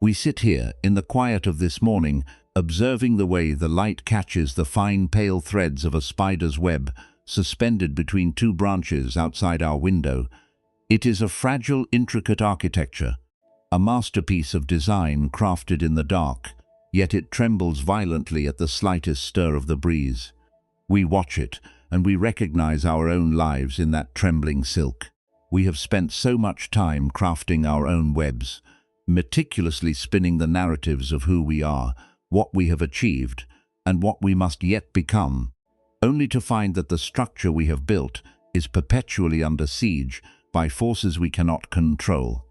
We sit here, in the quiet of this morning, observing the way the light catches the fine pale threads of a spider's web suspended between two branches outside our window. It is a fragile, intricate architecture, a masterpiece of design crafted in the dark, yet it trembles violently at the slightest stir of the breeze. We watch it, and we recognize our own lives in that trembling silk. We have spent so much time crafting our own webs, meticulously spinning the narratives of who we are, what we have achieved, and what we must yet become, only to find that the structure we have built is perpetually under siege by forces we cannot control.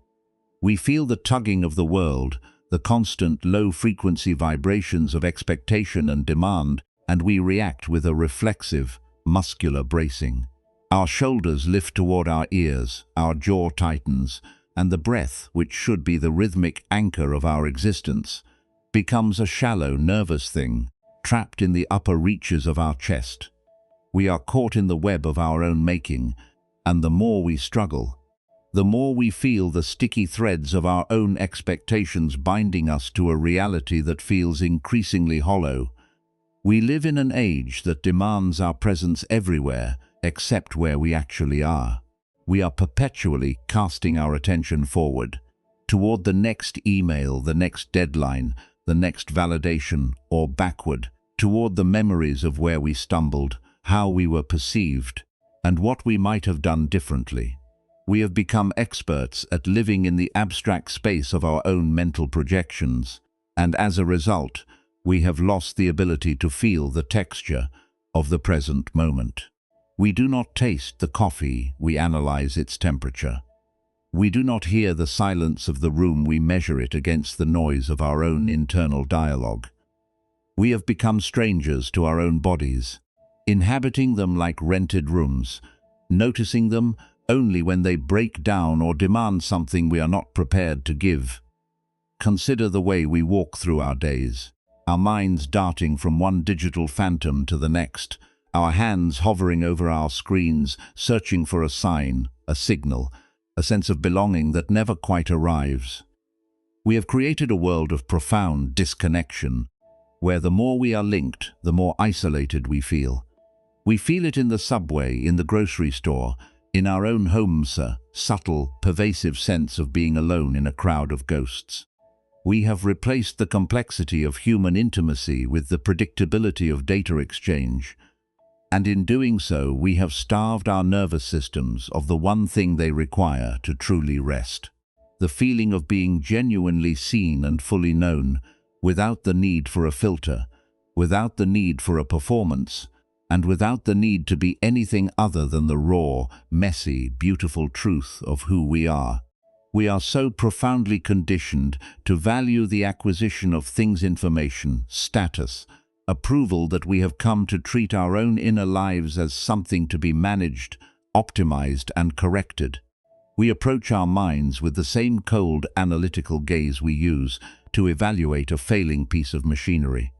We feel the tugging of the world, the constant low-frequency vibrations of expectation and demand, and we react with a reflexive, muscular bracing. Our shoulders lift toward our ears, our jaw tightens, and the breath, which should be the rhythmic anchor of our existence, becomes a shallow, nervous thing, trapped in the upper reaches of our chest. We are caught in the web of our own making, and the more we struggle, the more we feel the sticky threads of our own expectations binding us to a reality that feels increasingly hollow. We live in an age that demands our presence everywhere, except where we actually are. We are perpetually casting our attention forward, toward the next email, the next deadline, the next validation, or backward, toward the memories of where we stumbled, how we were perceived, and what we might have done differently. We have become experts at living in the abstract space of our own mental projections, and as a result, we have lost the ability to feel the texture of the present moment. We do not taste the coffee, we analyze its temperature. We do not hear the silence of the room, we measure it against the noise of our own internal dialogue. We have become strangers to our own bodies, inhabiting them like rented rooms, noticing them only when they break down or demand something we are not prepared to give. Consider the way we walk through our days, our minds darting from one digital phantom to the next, our hands hovering over our screens, searching for a sign, a signal, a sense of belonging that never quite arrives. We have created a world of profound disconnection, where the more we are linked, the more isolated we feel. We feel it in the subway, in the grocery store, in our own homes, a subtle, pervasive sense of being alone in a crowd of ghosts. We have replaced the complexity of human intimacy with the predictability of data exchange, and in doing so, we have starved our nervous systems of the one thing they require to truly rest: the feeling of being genuinely seen and fully known, without the need for a filter, without the need for a performance, and without the need to be anything other than the raw, messy, beautiful truth of who we are. We are so profoundly conditioned to value the acquisition of things, information, status, approval, that we have come to treat our own inner lives as something to be managed, optimized, and corrected. We approach our minds with the same cold, analytical gaze we use to evaluate a failing piece of machinery.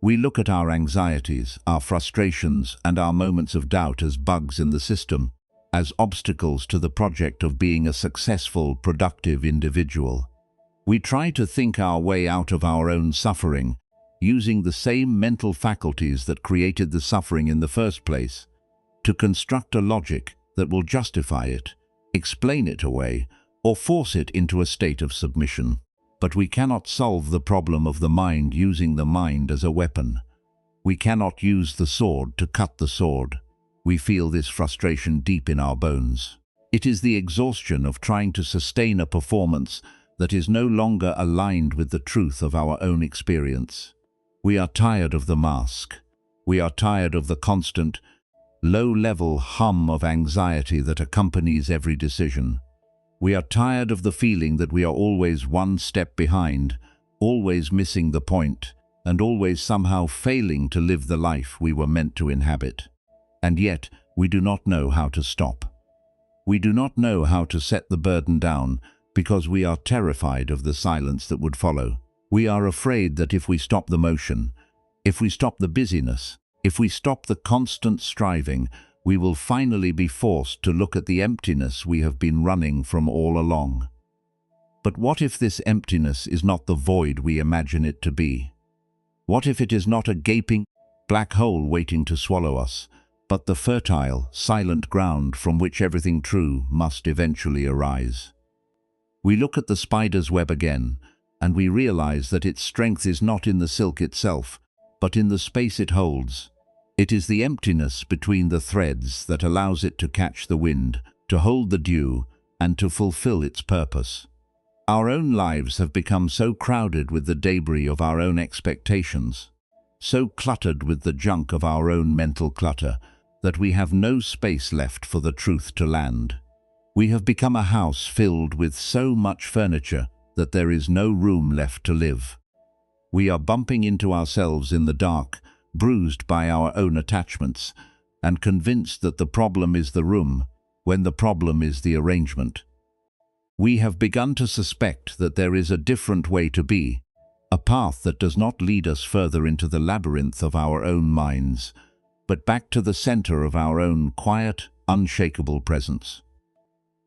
We look at our anxieties, our frustrations, and our moments of doubt as bugs in the system, as obstacles to the project of being a successful, productive individual. We try to think our way out of our own suffering, using the same mental faculties that created the suffering in the first place, to construct a logic that will justify it, explain it away, or force it into a state of submission. But we cannot solve the problem of the mind using the mind as a weapon. We cannot use the sword to cut the sword. We feel this frustration deep in our bones. It is the exhaustion of trying to sustain a performance that is no longer aligned with the truth of our own experience. We are tired of the mask. We are tired of the constant, low-level hum of anxiety that accompanies every decision. We are tired of the feeling that we are always one step behind, always missing the point, and always somehow failing to live the life we were meant to inhabit. And yet, we do not know how to stop. We do not know how to set the burden down because we are terrified of the silence that would follow. We are afraid that if we stop the motion, if we stop the busyness, if we stop the constant striving, we will finally be forced to look at the emptiness we have been running from all along. But what if this emptiness is not the void we imagine it to be? What if it is not a gaping black hole waiting to swallow us, but the fertile, silent ground from which everything true must eventually arise? We look at the spider's web again, and we realize that its strength is not in the silk itself, but in the space it holds. It is the emptiness between the threads that allows it to catch the wind, to hold the dew, and to fulfill its purpose. Our own lives have become so crowded with the debris of our own expectations, so cluttered with the junk of our own mental clutter, that we have no space left for the truth to land. We have become a house filled with so much furniture that there is no room left to live. We are bumping into ourselves in the dark, bruised by our own attachments, and convinced that the problem is the room, when the problem is the arrangement. We have begun to suspect that there is a different way to be, a path that does not lead us further into the labyrinth of our own minds, but back to the center of our own quiet, unshakable presence.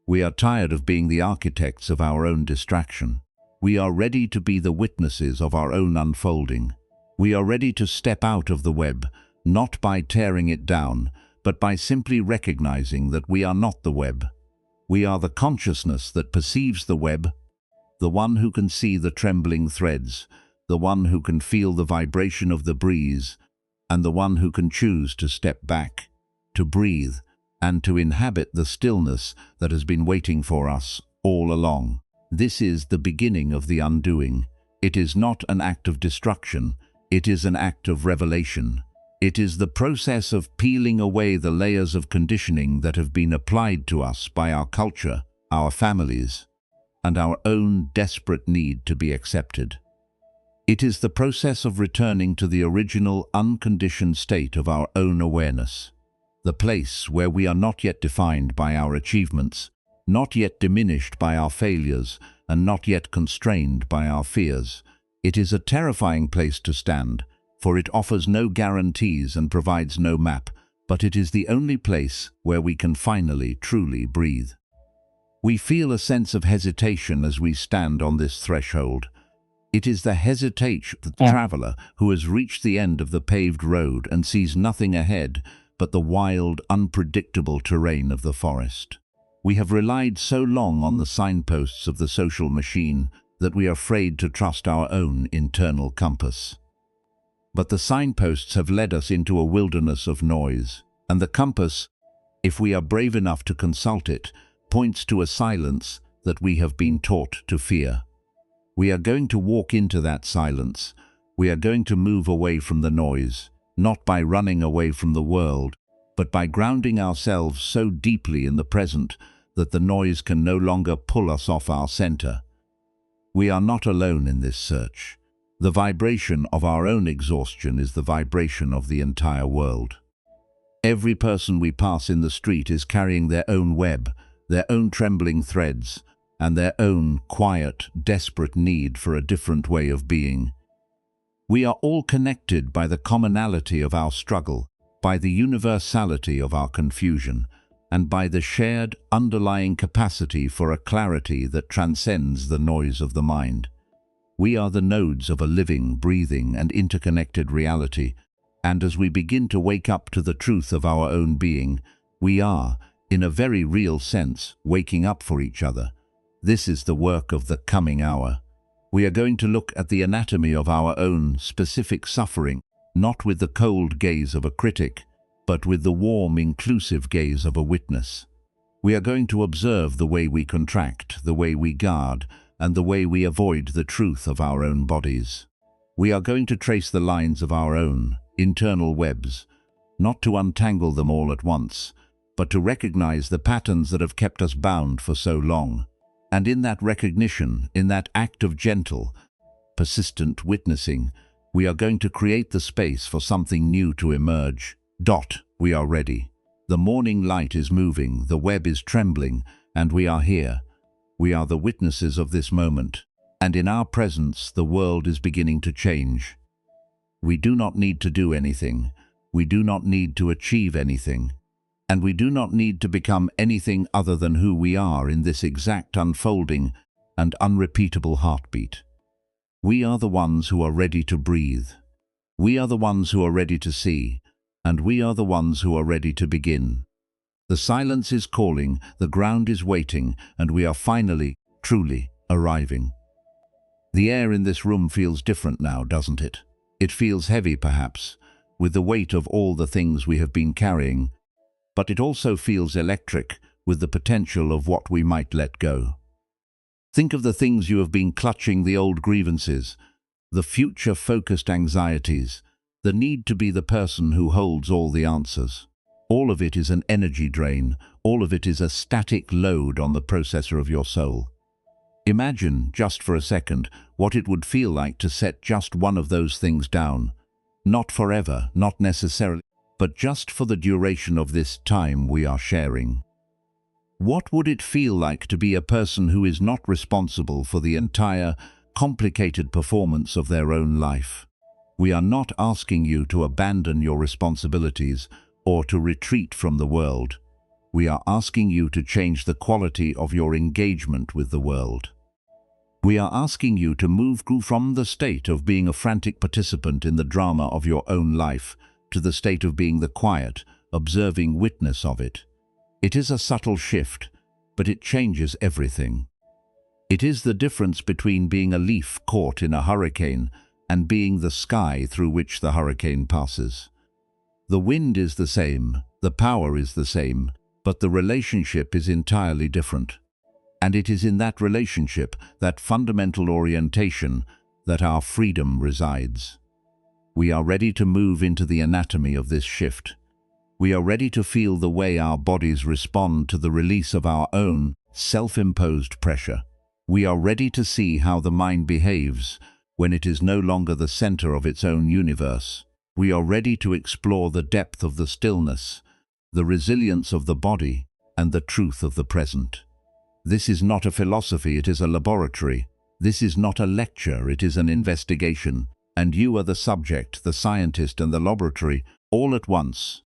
We are tired of being the architects of our own distraction. We are ready to be the witnesses of our own unfolding. We are ready to step out of the web, not by tearing it down, but by simply recognizing that we are not the web. We are the consciousness that perceives the web, the one who can see the trembling threads, the one who can feel the vibration of the breeze, and the one who can choose to step back, to breathe, and to inhabit the stillness that has been waiting for us all along. This is the beginning of the undoing. It is not an act of destruction, it is an act of revelation. It is the process of peeling away the layers of conditioning that have been applied to us by our culture, our families, and our own desperate need to be accepted. It is the process of returning to the original unconditioned state of our own awareness, the place where we are not yet defined by our achievements, not yet diminished by our failures, and not yet constrained by our fears. It is a terrifying place to stand, for it offers no guarantees and provides no map, but it is the only place where we can finally, truly breathe. We feel a sense of hesitation as we stand on this threshold. It is the hesitation of the traveler who has reached the end of the paved road and sees nothing ahead but the wild, unpredictable terrain of the forest. We have relied so long on the signposts of the social machine that we are afraid to trust our own internal compass. But the signposts have led us into a wilderness of noise, and the compass, if we are brave enough to consult it, points to a silence that we have been taught to fear. We are going to walk into that silence. We are going to move away from the noise, not by running away from the world, but by grounding ourselves so deeply in the present that the noise can no longer pull us off our center. We are not alone in this search. The vibration of our own exhaustion is the vibration of the entire world. Every person we pass in the street is carrying their own web, their own trembling threads, and their own quiet, desperate need for a different way of being. We are all connected by the commonality of our struggle, by the universality of our confusion, and by the shared underlying capacity for a clarity that transcends the noise of the mind. We are the nodes of a living, breathing, and interconnected reality, and as we begin to wake up to the truth of our own being, we are, in a very real sense, waking up for each other. This is the work of the coming hour. We are going to look at the anatomy of our own specific suffering, not with the cold gaze of a critic, but with the warm, inclusive gaze of a witness. We are going to observe the way we contract, the way we guard, and the way we avoid the truth of our own bodies. We are going to trace the lines of our own internal webs, not to untangle them all at once, but to recognize the patterns that have kept us bound for so long. And in that recognition, in that act of gentle, persistent witnessing, we are going to create the space for something new to emerge. We are ready. The morning light is moving, the web is trembling, and we are here. We are the witnesses of this moment, and in our presence the world is beginning to change. We do not need to do anything. We do not need to achieve anything. And we do not need to become anything other than who we are in this exact unfolding, and unrepeatable heartbeat. We are the ones who are ready to breathe. We are the ones who are ready to see, and we are the ones who are ready to begin. The silence is calling, the ground is waiting, and we are finally, truly, arriving. The air in this room feels different now, doesn't it? It feels heavy, perhaps, with the weight of all the things we have been carrying, but it also feels electric, with the potential of what we might let go. Think of the things you have been clutching, the old grievances, the future-focused anxieties, the need to be the person who holds all the answers. All of it is an energy drain. All of it is a static load on the processor of your soul. Imagine, just for a second, what it would feel like to set just one of those things down. Not forever, not necessarily, but just for the duration of this time we are sharing. What would it feel like to be a person who is not responsible for the entire, complicated performance of their own life? We are not asking you to abandon your responsibilities or to retreat from the world. We are asking you to change the quality of your engagement with the world. We are asking you to move from the state of being a frantic participant in the drama of your own life to the state of being the quiet, observing witness of it. It is a subtle shift, but it changes everything. It is the difference between being a leaf caught in a hurricane and being the sky through which the hurricane passes. The wind is the same, the power is the same, but the relationship is entirely different. And it is in that relationship, that fundamental orientation, that our freedom resides. We are ready to move into the anatomy of this shift. We are ready to feel the way our bodies respond to the release of our own self-imposed pressure. We are ready to see how the mind behaves when it is no longer the center of its own universe. We are ready to explore the depth of the stillness, the resilience of the body, and the truth of the present. This is not a philosophy, it is a laboratory. This is not a lecture, it is an investigation. And you are the subject, the scientist, and the laboratory, all at once.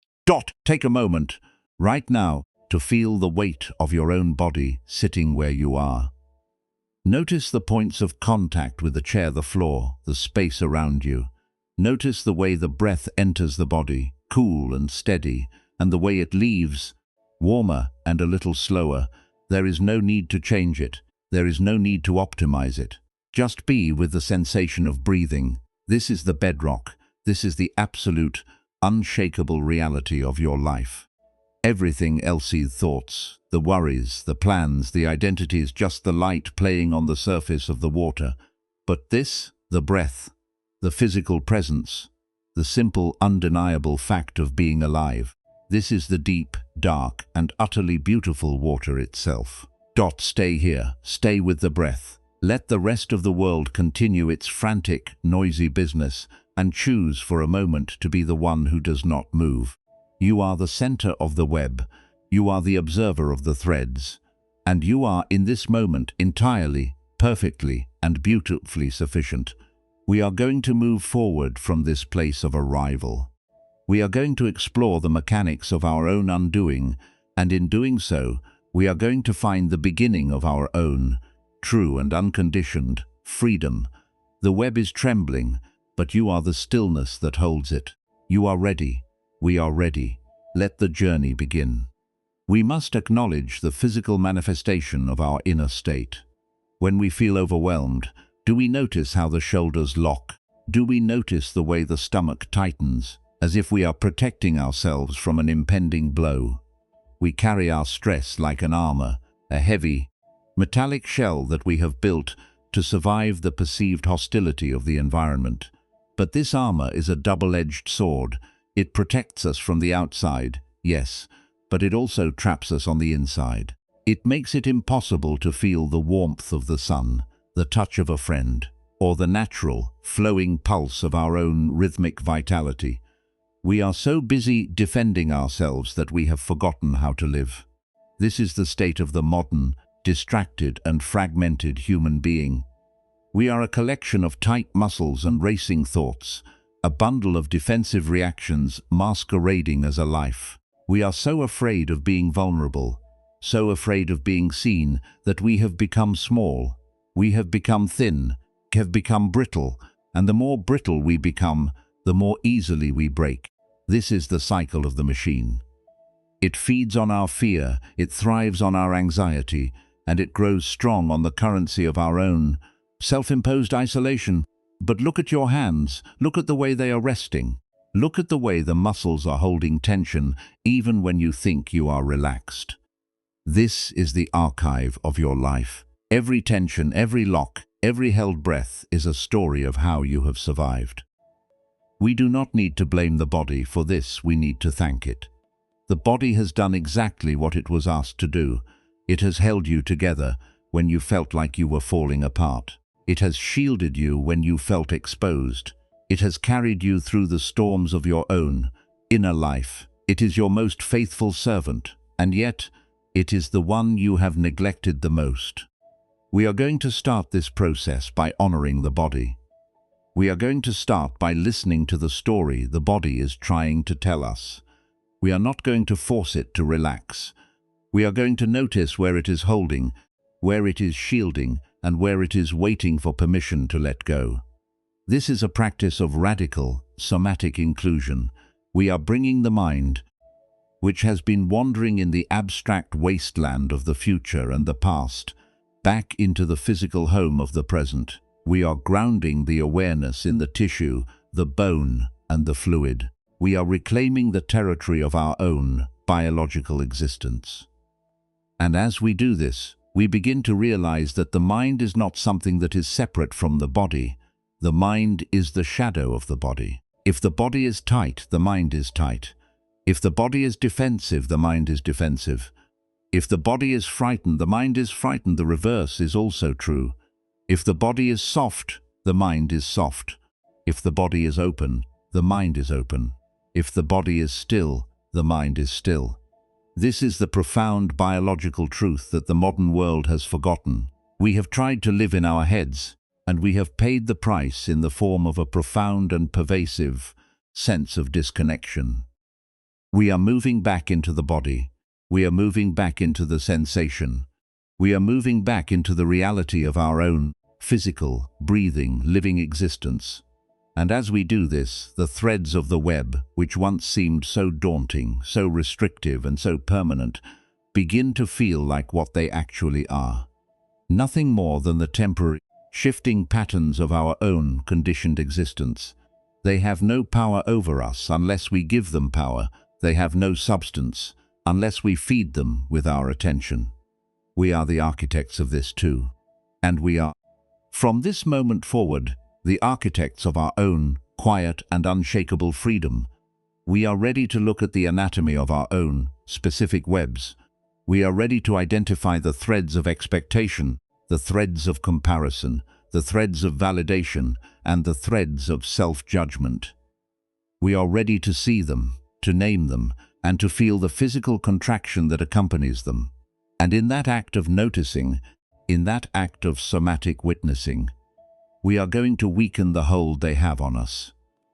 Take a moment, right now, to feel the weight of your own body sitting where you are. Notice the points of contact with the chair, the floor, the space around you. Notice the way the breath enters the body, cool and steady, and the way it leaves, warmer and a little slower. There is no need to change it. There is no need to optimize it. Just be with the sensation of breathing. This is the bedrock. This is the absolute, unshakable reality of your life. Everything else is thoughts, the worries, the plans, the identities, just the light playing on the surface of the water. But this, the breath, the physical presence, the simple, undeniable fact of being alive, this is the deep, dark, and utterly beautiful water itself. Stay here. Stay with the breath. Let the rest of the world continue its frantic, noisy business, and choose for a moment to be the one who does not move. You are the center of the web. You are the observer of the threads. And you are, in this moment, entirely, perfectly, and beautifully sufficient. We are going to move forward from this place of arrival. We are going to explore the mechanics of our own undoing, and in doing so, we are going to find the beginning of our own, true and unconditioned, freedom. The web is trembling, but you are the stillness that holds it. You are ready. We are ready. Let the journey begin. We must acknowledge the physical manifestation of our inner state. When we feel overwhelmed, do we notice how the shoulders lock? Do we notice the way the stomach tightens, as if we are protecting ourselves from an impending blow? We carry our stress like an armor, a heavy, metallic shell that we have built to survive the perceived hostility of the environment. But this armor is a double-edged sword. It protects us from the outside, yes, but it also traps us on the inside. It makes it impossible to feel the warmth of the sun, the touch of a friend, or the natural, flowing pulse of our own rhythmic vitality. We are so busy defending ourselves that we have forgotten how to live. This is the state of the modern, distracted and fragmented human being. We are a collection of tight muscles and racing thoughts, a bundle of defensive reactions masquerading as a life. We are so afraid of being vulnerable, so afraid of being seen, that we have become small. We have become thin, have become brittle, and the more brittle we become, the more easily we break. This is the cycle of the machine. It feeds on our fear, it thrives on our anxiety, and it grows strong on the currency of our own self-imposed isolation. But look at your hands, look at the way they are resting. Look at the way the muscles are holding tension, even when you think you are relaxed. This is the archive of your life. Every tension, every lock, every held breath is a story of how you have survived. We do not need to blame the body for this, we need to thank it. The body has done exactly what it was asked to do. It has held you together when you felt like you were falling apart. It has shielded you when you felt exposed. It has carried you through the storms of your own inner life. It is your most faithful servant, and yet it is the one you have neglected the most. We are going to start this process by honoring the body. We are going to start by listening to the story the body is trying to tell us. We are not going to force it to relax. We are going to notice where it is holding, where it is shielding, and where it is waiting for permission to let go. This is a practice of radical, somatic inclusion. We are bringing the mind, which has been wandering in the abstract wasteland of the future and the past, back into the physical home of the present. We are grounding the awareness in the tissue, the bone, and the fluid. We are reclaiming the territory of our own biological existence. And as we do this, we begin to realize that the mind is not something that is separate from the body. The mind is the shadow of the body. If the body is tight, the mind is tight. If the body is defensive, the mind is defensive. If the body is frightened, the mind is frightened. The reverse is also true. If the body is soft, the mind is soft. If the body is open, the mind is open. If the body is still, the mind is still. This is the profound biological truth that the modern world has forgotten. We have tried to live in our heads, and we have paid the price in the form of a profound and pervasive sense of disconnection. We are moving back into the body. We are moving back into the sensation. We are moving back into the reality of our own physical, breathing, living existence. And as we do this, the threads of the web, which once seemed so daunting, so restrictive and so permanent, begin to feel like what they actually are. Nothing more than the temporary, shifting patterns of our own conditioned existence. They have no power over us unless we give them power. They have no substance unless we feed them with our attention. We are the architects of this too. And we are, from this moment forward, the architects of our own quiet and unshakable freedom. We are ready to look at the anatomy of our own specific webs. We are ready to identify the threads of expectation, the threads of comparison, the threads of validation, and the threads of self-judgment. We are ready to see them, to name them, and to feel the physical contraction that accompanies them. And in that act of noticing, in that act of somatic witnessing, we are going to weaken the hold they have on us.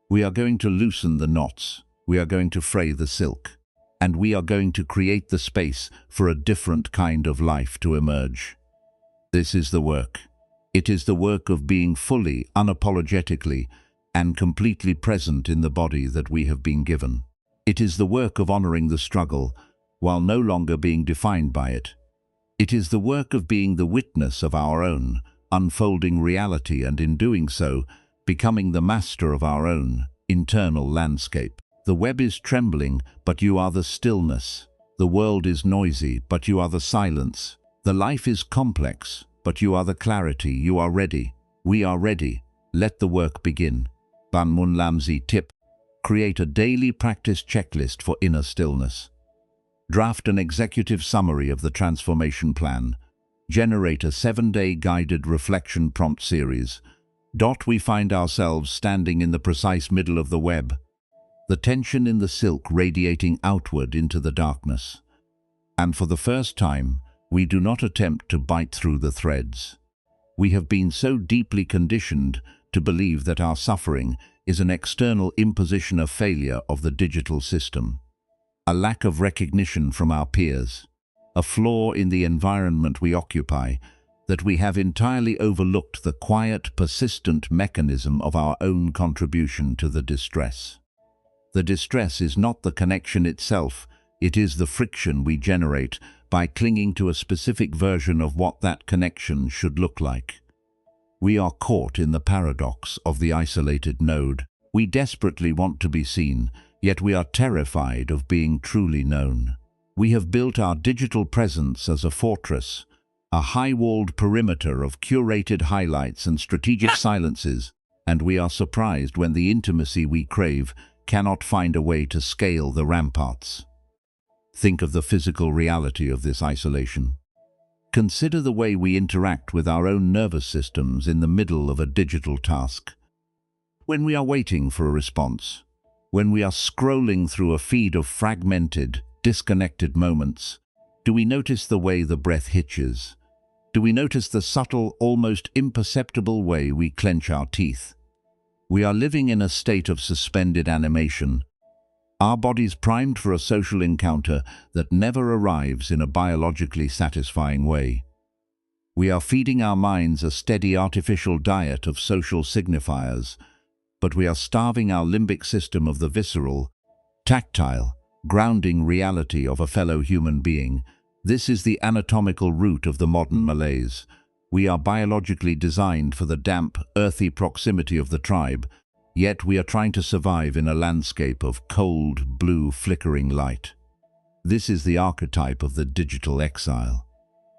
We are going to loosen the knots. We are going to fray the silk. And we are going to create the space for a different kind of life to emerge. This is the work. It is the work of being fully, unapologetically, and completely present in the body that we have been given. It is the work of honoring the struggle, while no longer being defined by it. It is the work of being the witness of our own unfolding reality, and in doing so, becoming the master of our own internal landscape. The web is trembling, but you are the stillness. The world is noisy, but you are the silence. The life is complex, but you are the clarity. You are ready. We are ready. Let the work begin. Ban Mun Lamzi tip. Create a daily practice checklist for inner stillness. Draft an executive summary of the transformation plan. Generate a 7-day guided reflection prompt series. We find ourselves standing in the precise middle of the web, the tension in the silk radiating outward into the darkness. And for the first time, we do not attempt to bite through the threads. We have been so deeply conditioned to believe that our suffering is an external imposition of failure of the digital system, a lack of recognition from our peers, a flaw in the environment we occupy, that we have entirely overlooked the quiet, persistent mechanism of our own contribution to the distress. The distress is not the connection itself, it is the friction we generate by clinging to a specific version of what that connection should look like. We are caught in the paradox of the isolated node. We desperately want to be seen, yet we are terrified of being truly known. We have built our digital presence as a fortress, a high-walled perimeter of curated highlights and strategic silences, and we are surprised when the intimacy we crave cannot find a way to scale the ramparts. Think of the physical reality of this isolation. Consider the way we interact with our own nervous systems in the middle of a digital task. When we are waiting for a response, when we are scrolling through a feed of fragmented, disconnected moments, do we notice the way the breath hitches? Do we notice the subtle, almost imperceptible way we clench our teeth? We are living in a state of suspended animation, our bodies primed for a social encounter that never arrives in a biologically satisfying way. We are feeding our minds a steady artificial diet of social signifiers, but we are starving our limbic system of the visceral, tactile, grounding reality of a fellow human being. This is the anatomical root of the modern malaise. We are biologically designed for the damp, earthy proximity of the tribe, yet we are trying to survive in a landscape of cold, blue, flickering light. This is the archetype of the digital exile.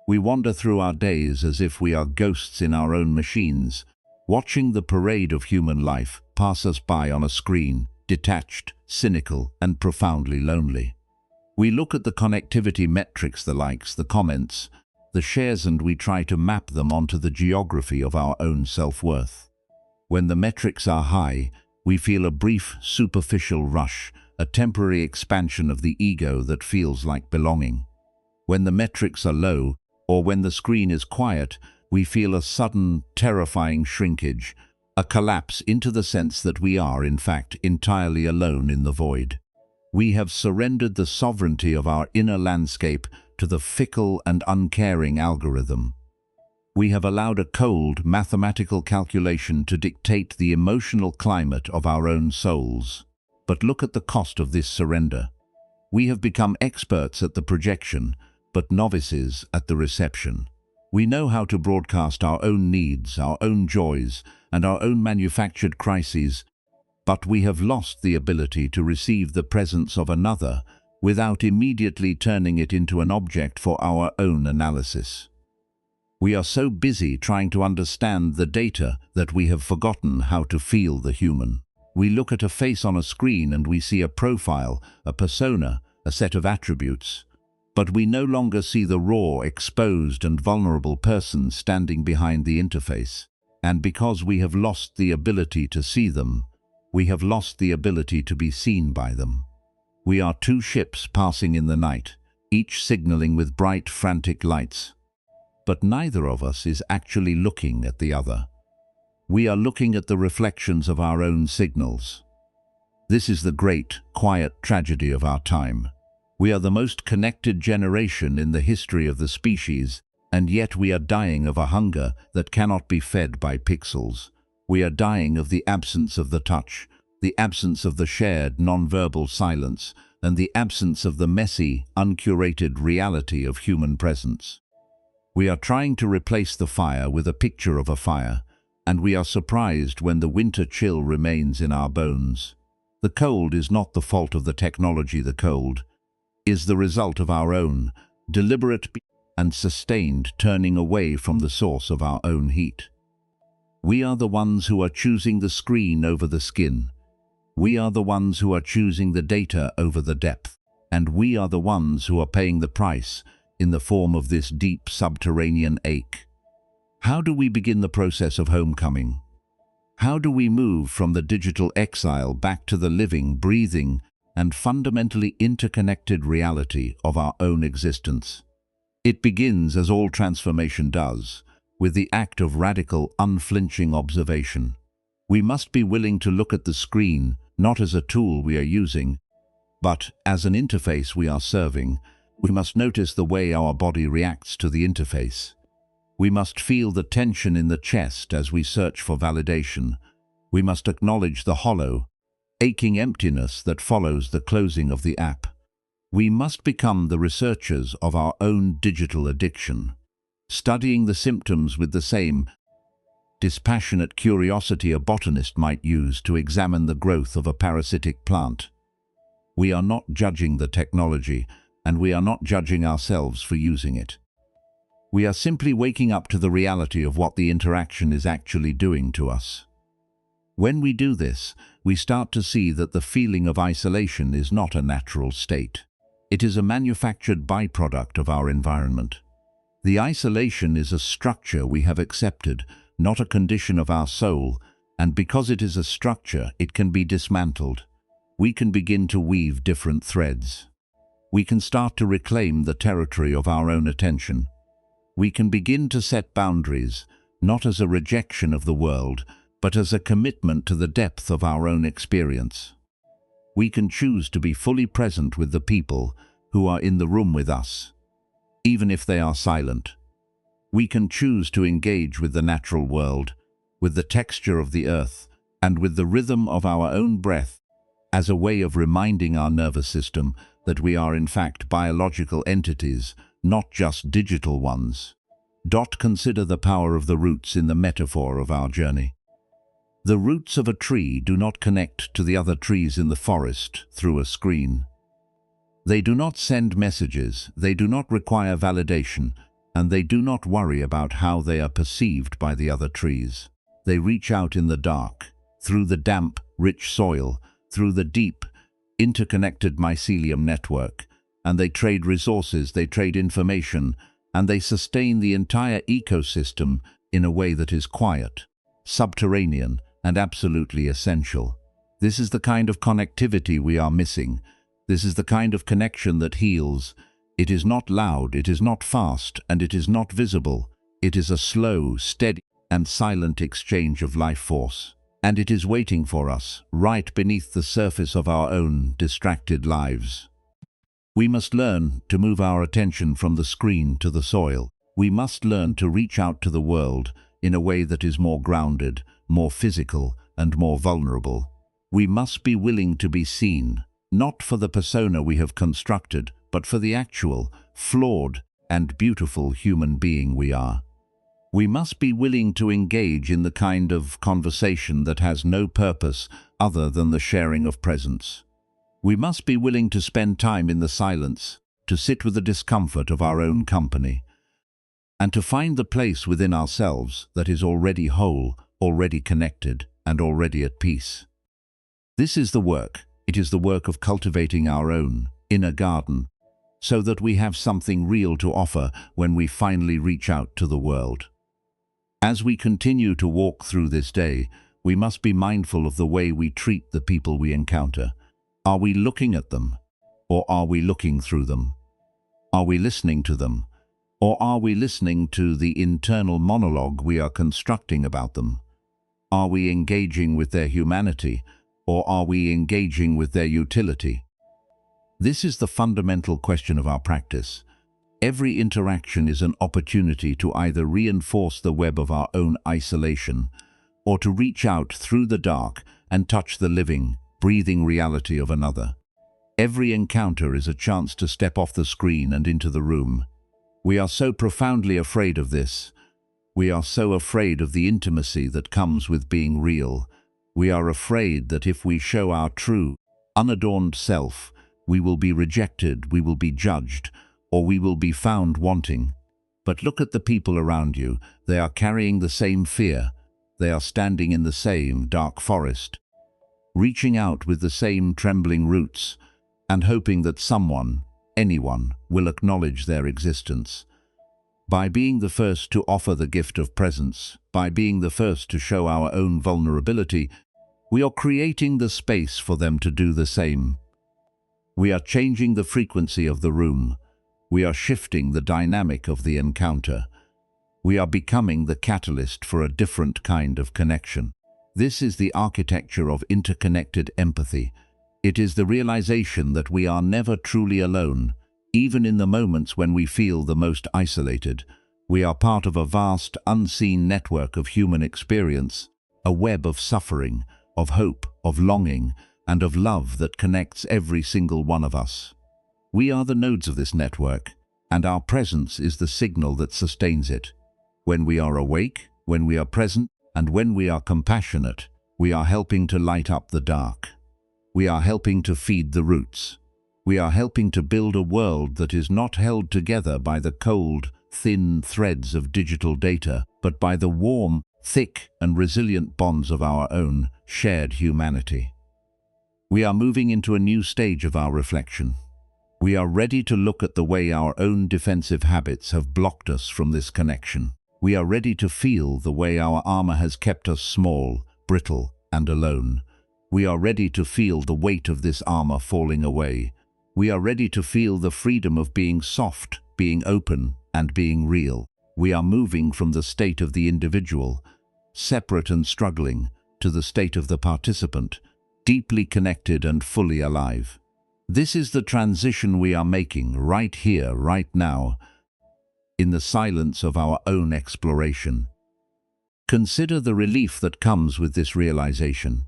We wander through our days as if we are ghosts in our own machines, watching the parade of human life pass us by on a screen, detached, cynical, and profoundly lonely. We look at the connectivity metrics, the likes, the comments, the shares, and we try to map them onto the geography of our own self-worth. When the metrics are high, we feel a brief, superficial rush, a temporary expansion of the ego that feels like belonging. When the metrics are low, or when the screen is quiet, we feel a sudden, terrifying shrinkage, a collapse into the sense that we are, in fact, entirely alone in the void. We have surrendered the sovereignty of our inner landscape to the fickle and uncaring algorithm. We have allowed a cold, mathematical calculation to dictate the emotional climate of our own souls. But look at the cost of this surrender. We have become experts at the projection, but novices at the reception. We know how to broadcast our own needs, our own joys, and our own manufactured crises, but we have lost the ability to receive the presence of another without immediately turning it into an object for our own analysis. We are so busy trying to understand the data that we have forgotten how to feel the human. We look at a face on a screen and we see a profile, a persona, a set of attributes. But we no longer see the raw, exposed and vulnerable person standing behind the interface. And because we have lost the ability to see them, we have lost the ability to be seen by them. We are two ships passing in the night, each signaling with bright, frantic lights. But neither of us is actually looking at the other. We are looking at the reflections of our own signals. This is the great, quiet tragedy of our time. We are the most connected generation in the history of the species, and yet we are dying of a hunger that cannot be fed by pixels. We are dying of the absence of the touch, the absence of the shared, non-verbal silence, and the absence of the messy, uncurated reality of human presence. We are trying to replace the fire with a picture of a fire, and we are surprised when the winter chill remains in our bones. The cold is not the fault of the technology. The cold is the result of our own, deliberate and sustained turning away from the source of our own heat. We are the ones who are choosing the screen over the skin. We are the ones who are choosing the data over the depth. And we are the ones who are paying the price in the form of this deep subterranean ache. How do we begin the process of homecoming? How do we move from the digital exile back to the living, breathing, and fundamentally interconnected reality of our own existence? It begins, as all transformation does, with the act of radical, unflinching observation. We must be willing to look at the screen not as a tool we are using, but as an interface we are serving. We must notice the way our body reacts to the interface. We must feel the tension in the chest as we search for validation. We must acknowledge the hollow, aching emptiness that follows the closing of the app. We must become the researchers of our own digital addiction, studying the symptoms with the same dispassionate curiosity a botanist might use to examine the growth of a parasitic plant. We are not judging the technology, and we are not judging ourselves for using it. We are simply waking up to the reality of what the interaction is actually doing to us. When we do this, we start to see that the feeling of isolation is not a natural state. It is a manufactured byproduct of our environment. The isolation is a structure we have accepted, not a condition of our soul, and because it is a structure, it can be dismantled. We can begin to weave different threads. We can start to reclaim the territory of our own attention. We can begin to set boundaries, not as a rejection of the world, but as a commitment to the depth of our own experience. We can choose to be fully present with the people who are in the room with us, even if they are silent. We can choose to engage with the natural world, with the texture of the earth, and with the rhythm of our own breath, as a way of reminding our nervous system that we are in fact biological entities, not just digital ones. Consider the power of the roots in the metaphor of our journey. The roots of a tree do not connect to the other trees in the forest through a screen. They do not send messages, they do not require validation, and they do not worry about how they are perceived by the other trees. They reach out in the dark, through the damp, rich soil, through the deep, interconnected mycelium network, and they trade resources, they trade information, and they sustain the entire ecosystem in a way that is quiet, subterranean, and absolutely essential. This is the kind of connectivity we are missing. This is the kind of connection that heals. It is not loud, it is not fast, and it is not visible. It is a slow, steady, and silent exchange of life force. And it is waiting for us, right beneath the surface of our own distracted lives. We must learn to move our attention from the screen to the soil. We must learn to reach out to the world in a way that is more grounded, more physical, and more vulnerable. We must be willing to be seen, not for the persona we have constructed, but for the actual, flawed, and beautiful human being we are. We must be willing to engage in the kind of conversation that has no purpose other than the sharing of presence. We must be willing to spend time in the silence, to sit with the discomfort of our own company, and to find the place within ourselves that is already whole, already connected, and already at peace. This is the work. It is the work of cultivating our own inner garden, so that we have something real to offer when we finally reach out to the world. As we continue to walk through this day, we must be mindful of the way we treat the people we encounter. Are we looking at them, or are we looking through them? Are we listening to them, or are we listening to the internal monologue we are constructing about them? Are we engaging with their humanity, or are we engaging with their utility? This is the fundamental question of our practice. Every interaction is an opportunity to either reinforce the web of our own isolation, or to reach out through the dark and touch the living, breathing reality of another. Every encounter is a chance to step off the screen and into the room. We are so profoundly afraid of this. We are so afraid of the intimacy that comes with being real. We are afraid that if we show our true, unadorned self, we will be rejected, we will be judged, or we will be found wanting. But look at the people around you. They are carrying the same fear. They are standing in the same dark forest, reaching out with the same trembling roots, and hoping that someone, anyone, will acknowledge their existence. By being the first to offer the gift of presence, by being the first to show our own vulnerability, we are creating the space for them to do the same. We are changing the frequency of the room. We are shifting the dynamic of the encounter. We are becoming the catalyst for a different kind of connection. This is the architecture of interconnected empathy. It is the realization that we are never truly alone. Even in the moments when we feel the most isolated, We are part of a vast, unseen network of human experience, a web of suffering, of hope, of longing, and of love that connects every single one of us. We are the nodes of this network, and our presence is the signal that sustains it. When we are awake, when we are present, and when we are compassionate, we are helping to light up the dark. We are helping to feed the roots. We are helping to build a world that is not held together by the cold, thin threads of digital data, but by the warm, thick, and resilient bonds of our own shared humanity. We are moving into a new stage of our reflection. We are ready to look at the way our own defensive habits have blocked us from this connection. We are ready to feel the way our armor has kept us small, brittle, and alone. We are ready to feel the weight of this armor falling away. We are ready to feel the freedom of being soft, being open, and being real. We are moving from the state of the individual, separate and struggling, to the state of the participant, deeply connected and fully alive. This is the transition we are making right here, right now, in the silence of our own exploration. Consider the relief that comes with this realization.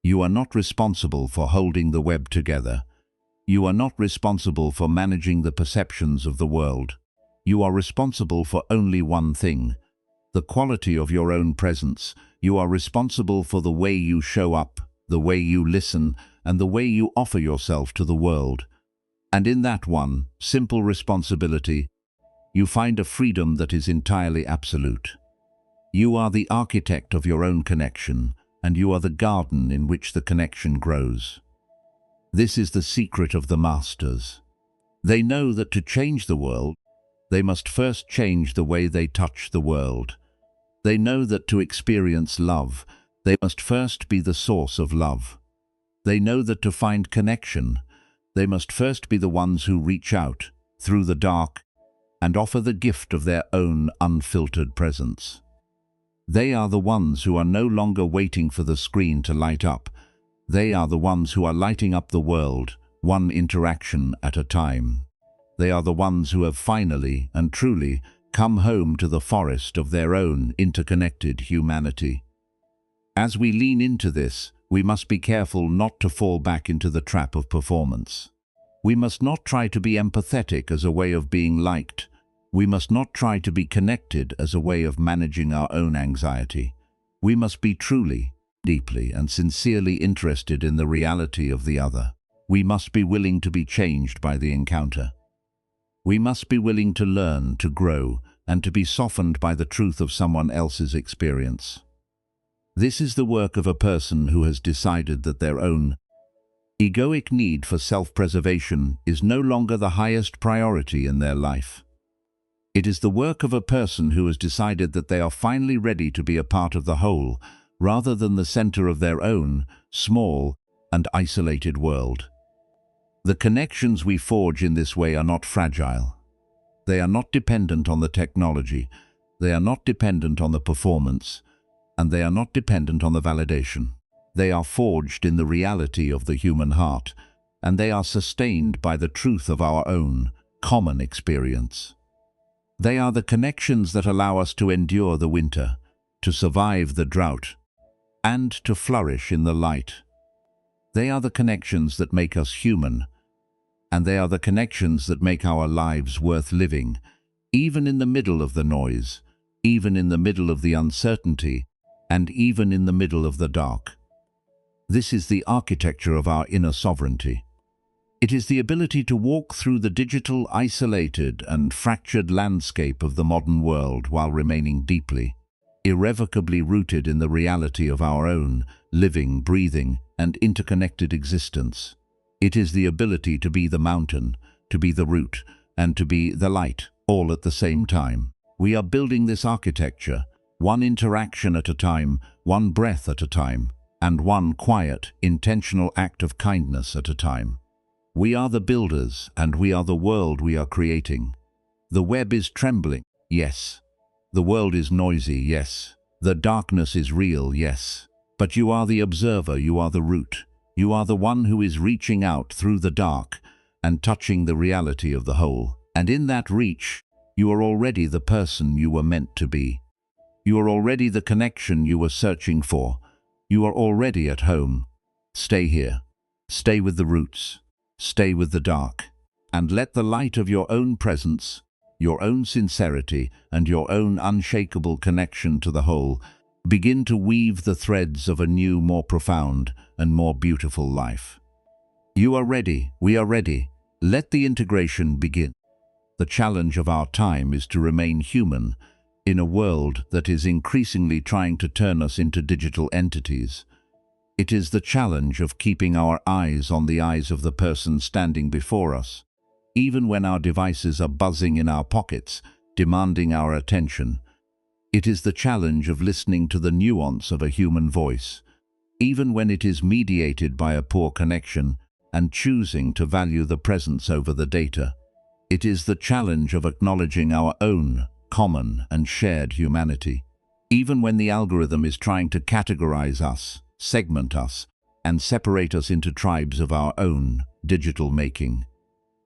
You are not responsible for holding the web together. You are not responsible for managing the perceptions of the world. You are responsible for only one thing: the quality of your own presence. You are responsible for the way you show up, the way you listen, and the way you offer yourself to the world. And in that one simple responsibility, you find a freedom that is entirely absolute. You are the architect of your own connection, and you are the garden in which the connection grows. This is the secret of the masters. They know that to change the world, they must first change the way they touch the world. They know that to experience love, they must first be the source of love. They know that to find connection, they must first be the ones who reach out, through the dark, and offer the gift of their own unfiltered presence. They are the ones who are no longer waiting for the screen to light up. They are the ones who are lighting up the world, one interaction at a time. They are the ones who have finally and truly come home to the forest of their own interconnected humanity. As we lean into this, we must be careful not to fall back into the trap of performance. We must not try to be empathetic as a way of being liked. We must not try to be connected as a way of managing our own anxiety. We must be truly, deeply, and sincerely interested in the reality of the other. We must be willing to be changed by the encounter. We must be willing to learn, to grow, and to be softened by the truth of someone else's experience. This is the work of a person who has decided that their own egoic need for self-preservation is no longer the highest priority in their life. It is the work of a person who has decided that they are finally ready to be a part of the whole, rather than the center of their own, small and isolated world. The connections we forge in this way are not fragile. They are not dependent on the technology, they are not dependent on the performance, and they are not dependent on the validation. They are forged in the reality of the human heart, and they are sustained by the truth of our own common experience. They are the connections that allow us to endure the winter, to survive the drought, and to flourish in the light. They are the connections that make us human, and they are the connections that make our lives worth living, even in the middle of the noise, even in the middle of the uncertainty, and even in the middle of the dark. This is the architecture of our inner sovereignty. It is the ability to walk through the digital, isolated, and fractured landscape of the modern world while remaining deeply, irrevocably rooted in the reality of our own living, breathing, and interconnected existence. It is the ability to be the mountain, to be the root, and to be the light, all at the same time. We are building this architecture, one interaction at a time, one breath at a time, and one quiet, intentional act of kindness at a time. We are the builders, and we are the world we are creating. The web is trembling, yes. The world is noisy, yes. The darkness is real, yes. But you are the observer, you are the root. You are the one who is reaching out through the dark and touching the reality of the whole. And in that reach, You are already the person you were meant to be. You are already the connection you were searching for. You are already at home. Stay here. Stay with the roots. Stay with the dark. And let the light of your own presence, your own sincerity, and your own unshakable connection to the whole begin to weave the threads of a new, more profound, and more beautiful life. You are ready. We are ready. Let the integration begin. The challenge of our time is to remain human in a world that is increasingly trying to turn us into digital entities. It is the challenge of keeping our eyes on the eyes of the person standing before us, even when our devices are buzzing in our pockets, demanding our attention. It is the challenge of listening to the nuance of a human voice, even when it is mediated by a poor connection, and choosing to value the presence over the data. It is the challenge of acknowledging our own common and shared humanity, even when the algorithm is trying to categorize us, segment us, and separate us into tribes of our own digital making.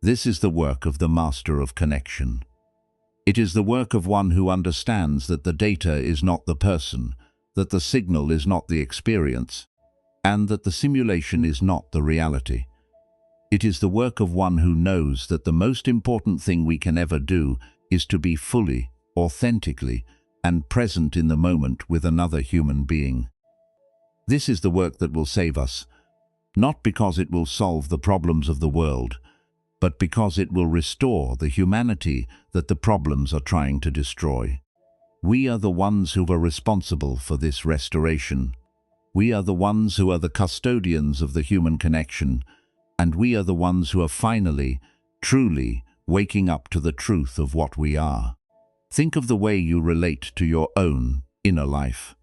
This is the work of the master of connection. It is the work of one who understands that the data is not the person, that the signal is not the experience, and that the simulation is not the reality. It is the work of one who knows that the most important thing we can ever do is to be fully, authentically, and present in the moment with another human being. This is the work that will save us, not because it will solve the problems of the world, but because it will restore the humanity that the problems are trying to destroy. We are the ones who are responsible for this restoration. We are the ones who are the custodians of the human connection, and we are the ones who are finally, truly, waking up to the truth of what we are. Think of the way you relate to your own inner life.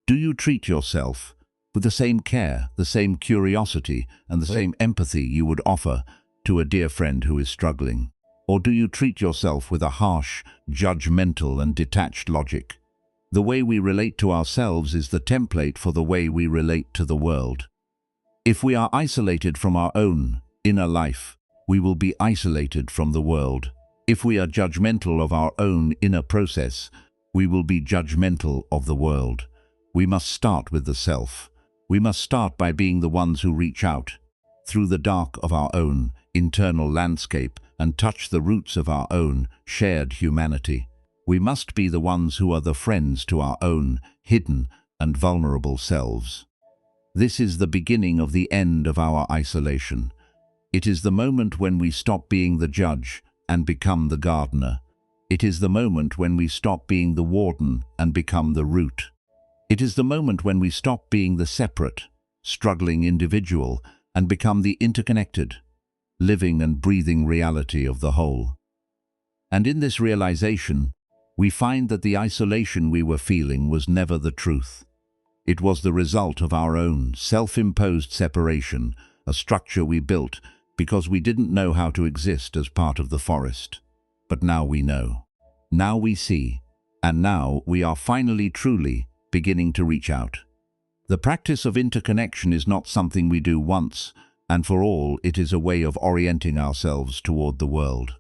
Do you treat yourself with the same care, the same curiosity, and the same empathy you would offer to a dear friend who is struggling? Or do you treat yourself with a harsh, judgmental, and detached logic? The way we relate to ourselves is the template for the way we relate to the world. If we are isolated from our own inner life, we will be isolated from the world. If we are judgmental of our own inner process, we will be judgmental of the world. We must start with the self. We must start by being the ones who reach out through the dark of our own internal landscape and touch the roots of our own shared humanity. We must be the ones who are the friends to our own hidden and vulnerable selves. This is the beginning of the end of our isolation. It is the moment when we stop being the judge and become the gardener. It is the moment when we stop being the warden and become the root. It is the moment when we stop being the separate, struggling individual and become the interconnected, living and breathing reality of the whole. And in this realization, we find that the isolation we were feeling was never the truth. It was the result of our own self-imposed separation, a structure we built because we didn't know how to exist as part of the forest. But now we know. Now we see. And now we are finally truly beginning to reach out. The practice of interconnection is not something we do once, and for all, it is a way of orienting ourselves toward the world.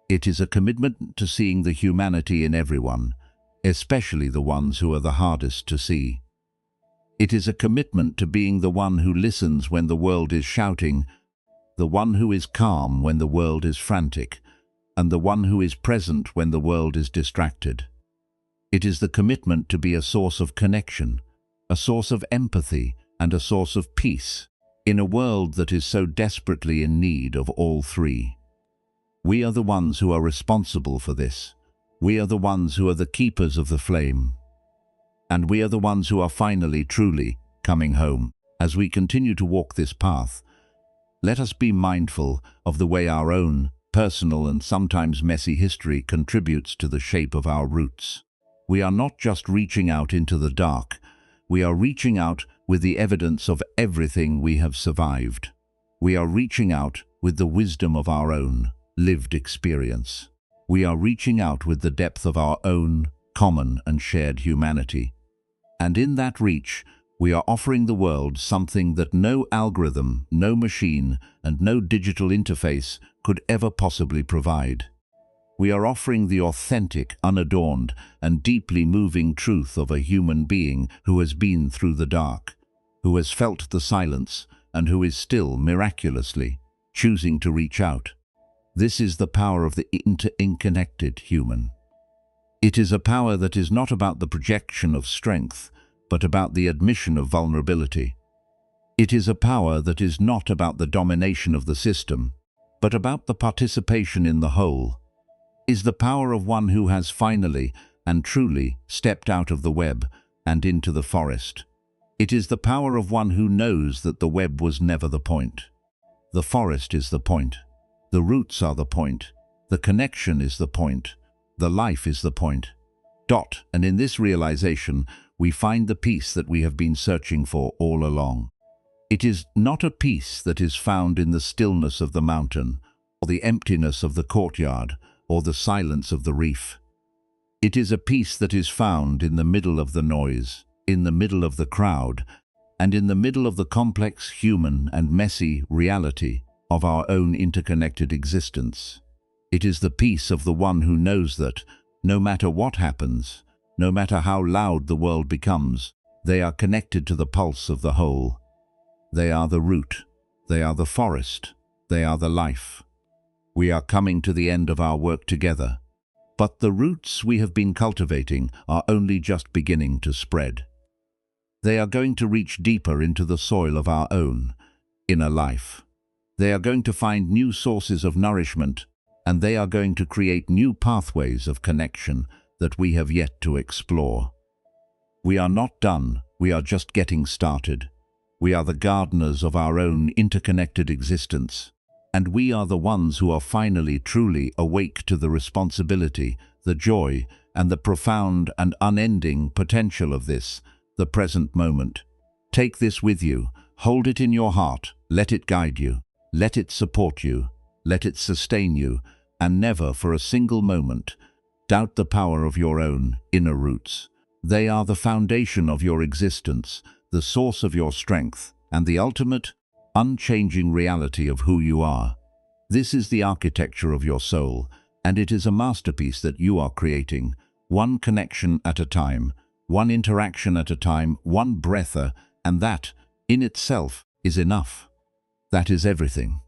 It is a commitment to seeing the humanity in everyone, especially the ones who are the hardest to see. It is a commitment to being the one who listens when the world is shouting, the one who is calm when the world is frantic, and the one who is present when the world is distracted. It is the commitment to be a source of connection, a source of empathy, and a source of peace, in a world that is so desperately in need of all three. We are the ones who are responsible for this. We are the ones who are the keepers of the flame. And we are the ones who are finally, truly coming home. As we continue to walk this path, let us be mindful of the way our own personal and sometimes messy history contributes to the shape of our roots. We are not just reaching out into the dark, we are reaching out with the evidence of everything we have survived. We are reaching out with the wisdom of our own lived experience. We are reaching out with the depth of our own common and shared humanity. And in that reach, we are offering the world something that no algorithm, no machine, and no digital interface could ever possibly provide. We are offering the authentic, unadorned, and deeply moving truth of a human being who has been through the dark, who has felt the silence, and who is still, miraculously, choosing to reach out. This is the power of the interconnected human. It is a power that is not about the projection of strength, but about the admission of vulnerability. It is a power that is not about the domination of the system, but about the participation in the whole. It is the power of one who has finally and truly stepped out of the web and into the forest. It is the power of one who knows that the web was never the point. The forest is the point. The roots are the point. The connection is the point. The life is the point. And in this realization, we find the peace that we have been searching for all along. It is not a peace that is found in the stillness of the mountain, or the emptiness of the courtyard, or the silence of the reef. It is a peace that is found in the middle of the noise, in the middle of the crowd, and in the middle of the complex human and messy reality of our own interconnected existence. It is the peace of the one who knows that, no matter what happens, no matter how loud the world becomes, they are connected to the pulse of the whole. They are the root, they are the forest, they are the life. We are coming to the end of our work together, but the roots we have been cultivating are only just beginning to spread. They are going to reach deeper into the soil of our own inner life. They are going to find new sources of nourishment, and they are going to create new pathways of connection that we have yet to explore. We are not done, we are just getting started. We are the gardeners of our own interconnected existence, and we are the ones who are finally truly awake to the responsibility, the joy, and the profound and unending potential of this, the present moment. Take this with you, hold it in your heart, let it guide you, let it support you, let it sustain you, and never for a single moment doubt the power of your own inner roots. They are the foundation of your existence, the source of your strength, and the ultimate, unchanging reality of who you are. This is the architecture of your soul, and it is a masterpiece that you are creating, one connection at a time, one interaction at a time, one breath, and that, in itself, is enough. That is everything.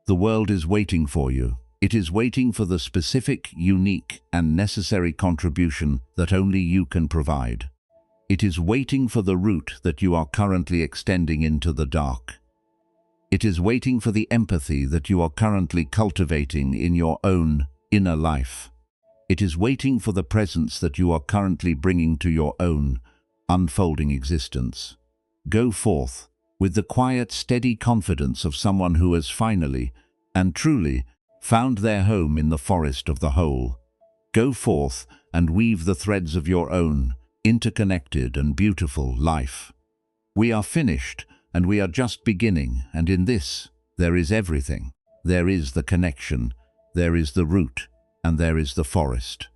The world is waiting for you. It is waiting for the specific, unique, and necessary contribution that only you can provide. It is waiting for the root that you are currently extending into the dark. It is waiting for the empathy that you are currently cultivating in your own inner life. It is waiting for the presence that you are currently bringing to your own unfolding existence. Go forth with the quiet, steady confidence of someone who has finally and truly found their home in the forest of the whole. Go forth and weave the threads of your own interconnected and beautiful life. We are finished, and we are just beginning, and in this, there is everything. There is the connection, there is the root, and there is the forest.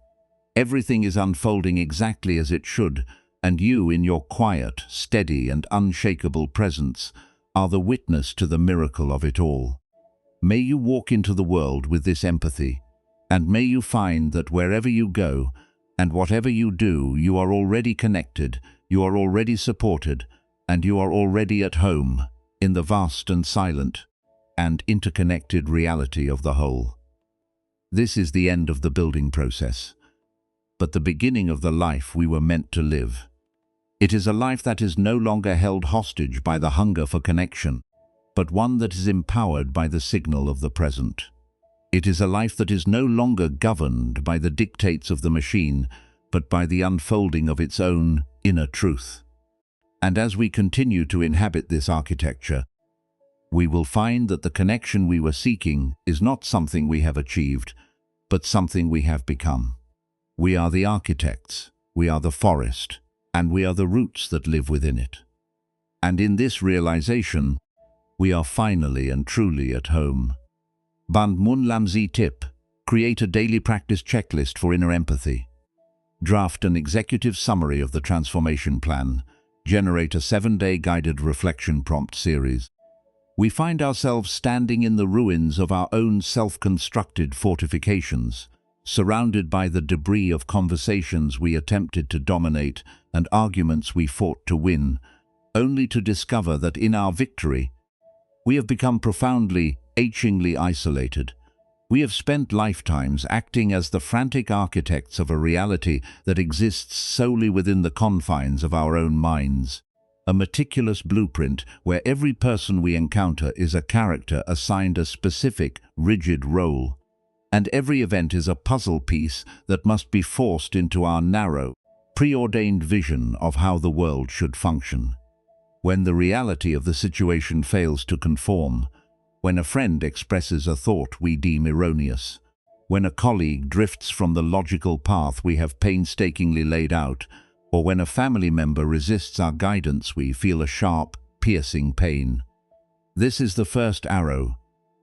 Everything is unfolding exactly as it should, and you, in your quiet, steady, and unshakable presence, are the witness to the miracle of it all. May you walk into the world with this empathy, and may you find that wherever you go, and whatever you do, you are already connected, you are already supported, and you are already at home in the vast and silent and interconnected reality of the whole. This is the end of the building process, but the beginning of the life we were meant to live. It is a life that is no longer held hostage by the hunger for connection, but one that is empowered by the signal of the present. It is a life that is no longer governed by the dictates of the machine, but by the unfolding of its own inner truth. And as we continue to inhabit this architecture, we will find that the connection we were seeking is not something we have achieved, but something we have become. We are the architects, we are the forest, and we are the roots that live within it. And in this realization, we are finally and truly at home. Band Mun Lamzi Tip: create a daily practice checklist for inner empathy. Draft an executive summary of the transformation plan. Generate a 7-day guided reflection prompt series. We find ourselves standing in the ruins of our own self-constructed fortifications, surrounded by the debris of conversations we attempted to dominate and arguments we fought to win, only to discover that in our victory, we have become profoundly, achingly isolated. We have spent lifetimes acting as the frantic architects of a reality that exists solely within the confines of our own minds. A meticulous blueprint where every person we encounter is a character assigned a specific, rigid role, and every event is a puzzle piece that must be forced into our narrow, preordained vision of how the world should function. When the reality of the situation fails to conform, when a friend expresses a thought we deem erroneous, when a colleague drifts from the logical path we have painstakingly laid out, or when a family member resists our guidance, we feel a sharp, piercing pain. This is the first arrow,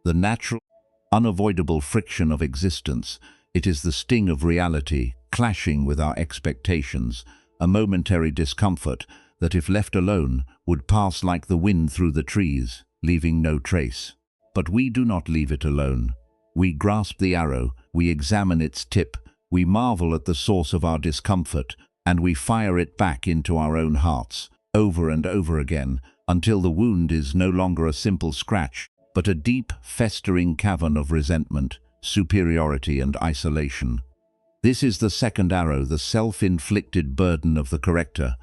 the natural, unavoidable friction of existence. It is the sting of reality, clashing with our expectations, a momentary discomfort that, if left alone, would pass like the wind through the trees, leaving no trace. But we do not leave it alone. We grasp the arrow, we examine its tip, we marvel at the source of our discomfort, and we fire it back into our own hearts, over and over again, until the wound is no longer a simple scratch, but a deep, festering cavern of resentment, superiority, and isolation. This is the second arrow, the self-inflicted burden of the corrector,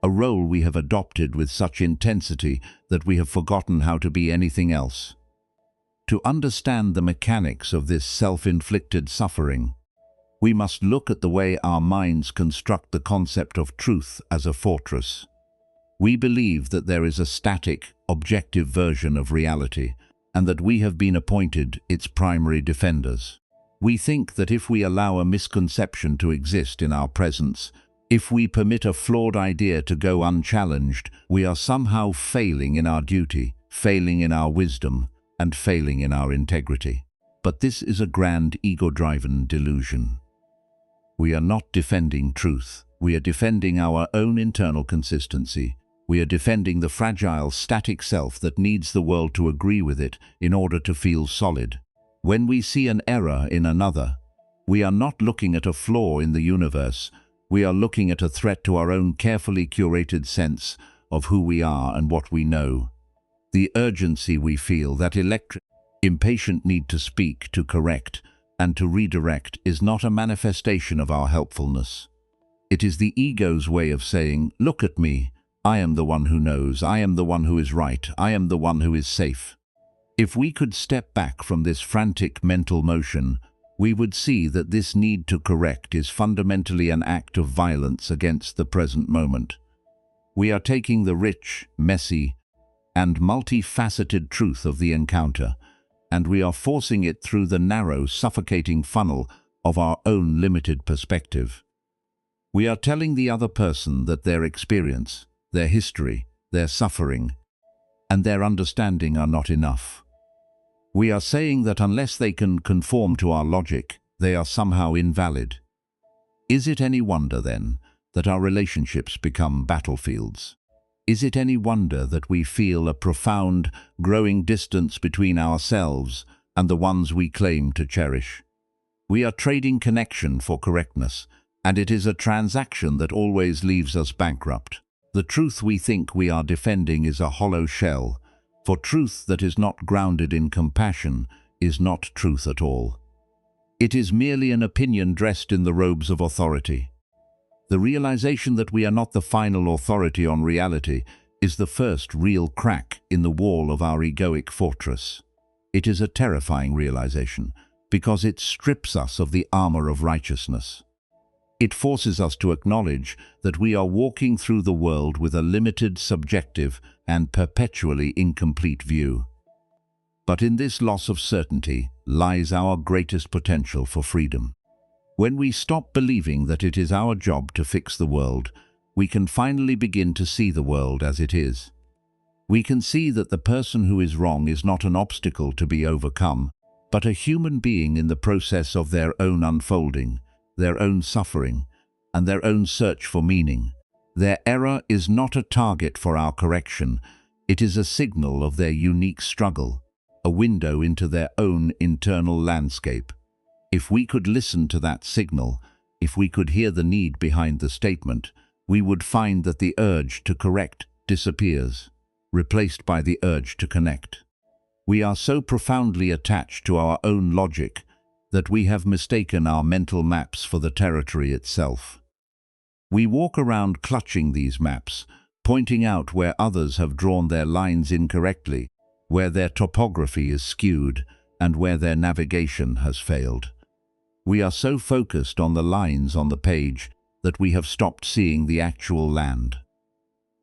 a role we have adopted with such intensity that we have forgotten how to be anything else. To understand the mechanics of this self-inflicted suffering, we must look at the way our minds construct the concept of truth as a fortress. We believe that there is a static, objective version of reality, and that we have been appointed its primary defenders. We think that if we allow a misconception to exist in our presence, if we permit a flawed idea to go unchallenged, we are somehow failing in our duty, failing in our wisdom, and failing in our integrity. But this is a grand ego-driven delusion. We are not defending truth. We are defending our own internal consistency. We are defending the fragile, static self that needs the world to agree with it in order to feel solid. When we see an error in another, we are not looking at a flaw in the universe. We are looking at a threat to our own carefully curated sense of who we are and what we know. The urgency we feel, that electric, impatient need to speak, to correct, and to redirect is not a manifestation of our helpfulness. It is the ego's way of saying, "Look at me. I am the one who knows. I am the one who is right. I am the one who is safe." If we could step back from this frantic mental motion, we would see that this need to correct is fundamentally an act of violence against the present moment. We are taking the rich, messy, and multifaceted truth of the encounter, and we are forcing it through the narrow, suffocating funnel of our own limited perspective. We are telling the other person that their experience, their history, their suffering, and their understanding are not enough. We are saying that unless they can conform to our logic, they are somehow invalid. Is it any wonder, then, that our relationships become battlefields? Is it any wonder that we feel a profound, growing distance between ourselves and the ones we claim to cherish? We are trading connection for correctness, and it is a transaction that always leaves us bankrupt. The truth we think we are defending is a hollow shell, for truth that is not grounded in compassion is not truth at all. It is merely an opinion dressed in the robes of authority. The realization that we are not the final authority on reality is the first real crack in the wall of our egoic fortress. It is a terrifying realization because it strips us of the armor of righteousness. It forces us to acknowledge that we are walking through the world with a limited, subjective, and perpetually incomplete view. But in this loss of certainty lies our greatest potential for freedom. When we stop believing that it is our job to fix the world, we can finally begin to see the world as it is. We can see that the person who is wrong is not an obstacle to be overcome, but a human being in the process of their own unfolding, their own suffering, and their own search for meaning. Their error is not a target for our correction. It is a signal of their unique struggle, a window into their own internal landscape. If we could listen to that signal, if we could hear the need behind the statement, we would find that the urge to correct disappears, replaced by the urge to connect. We are so profoundly attached to our own logic that we have mistaken our mental maps for the territory itself. We walk around clutching these maps, pointing out where others have drawn their lines incorrectly, where their topography is skewed, and where their navigation has failed. We are so focused on the lines on the page that we have stopped seeing the actual land.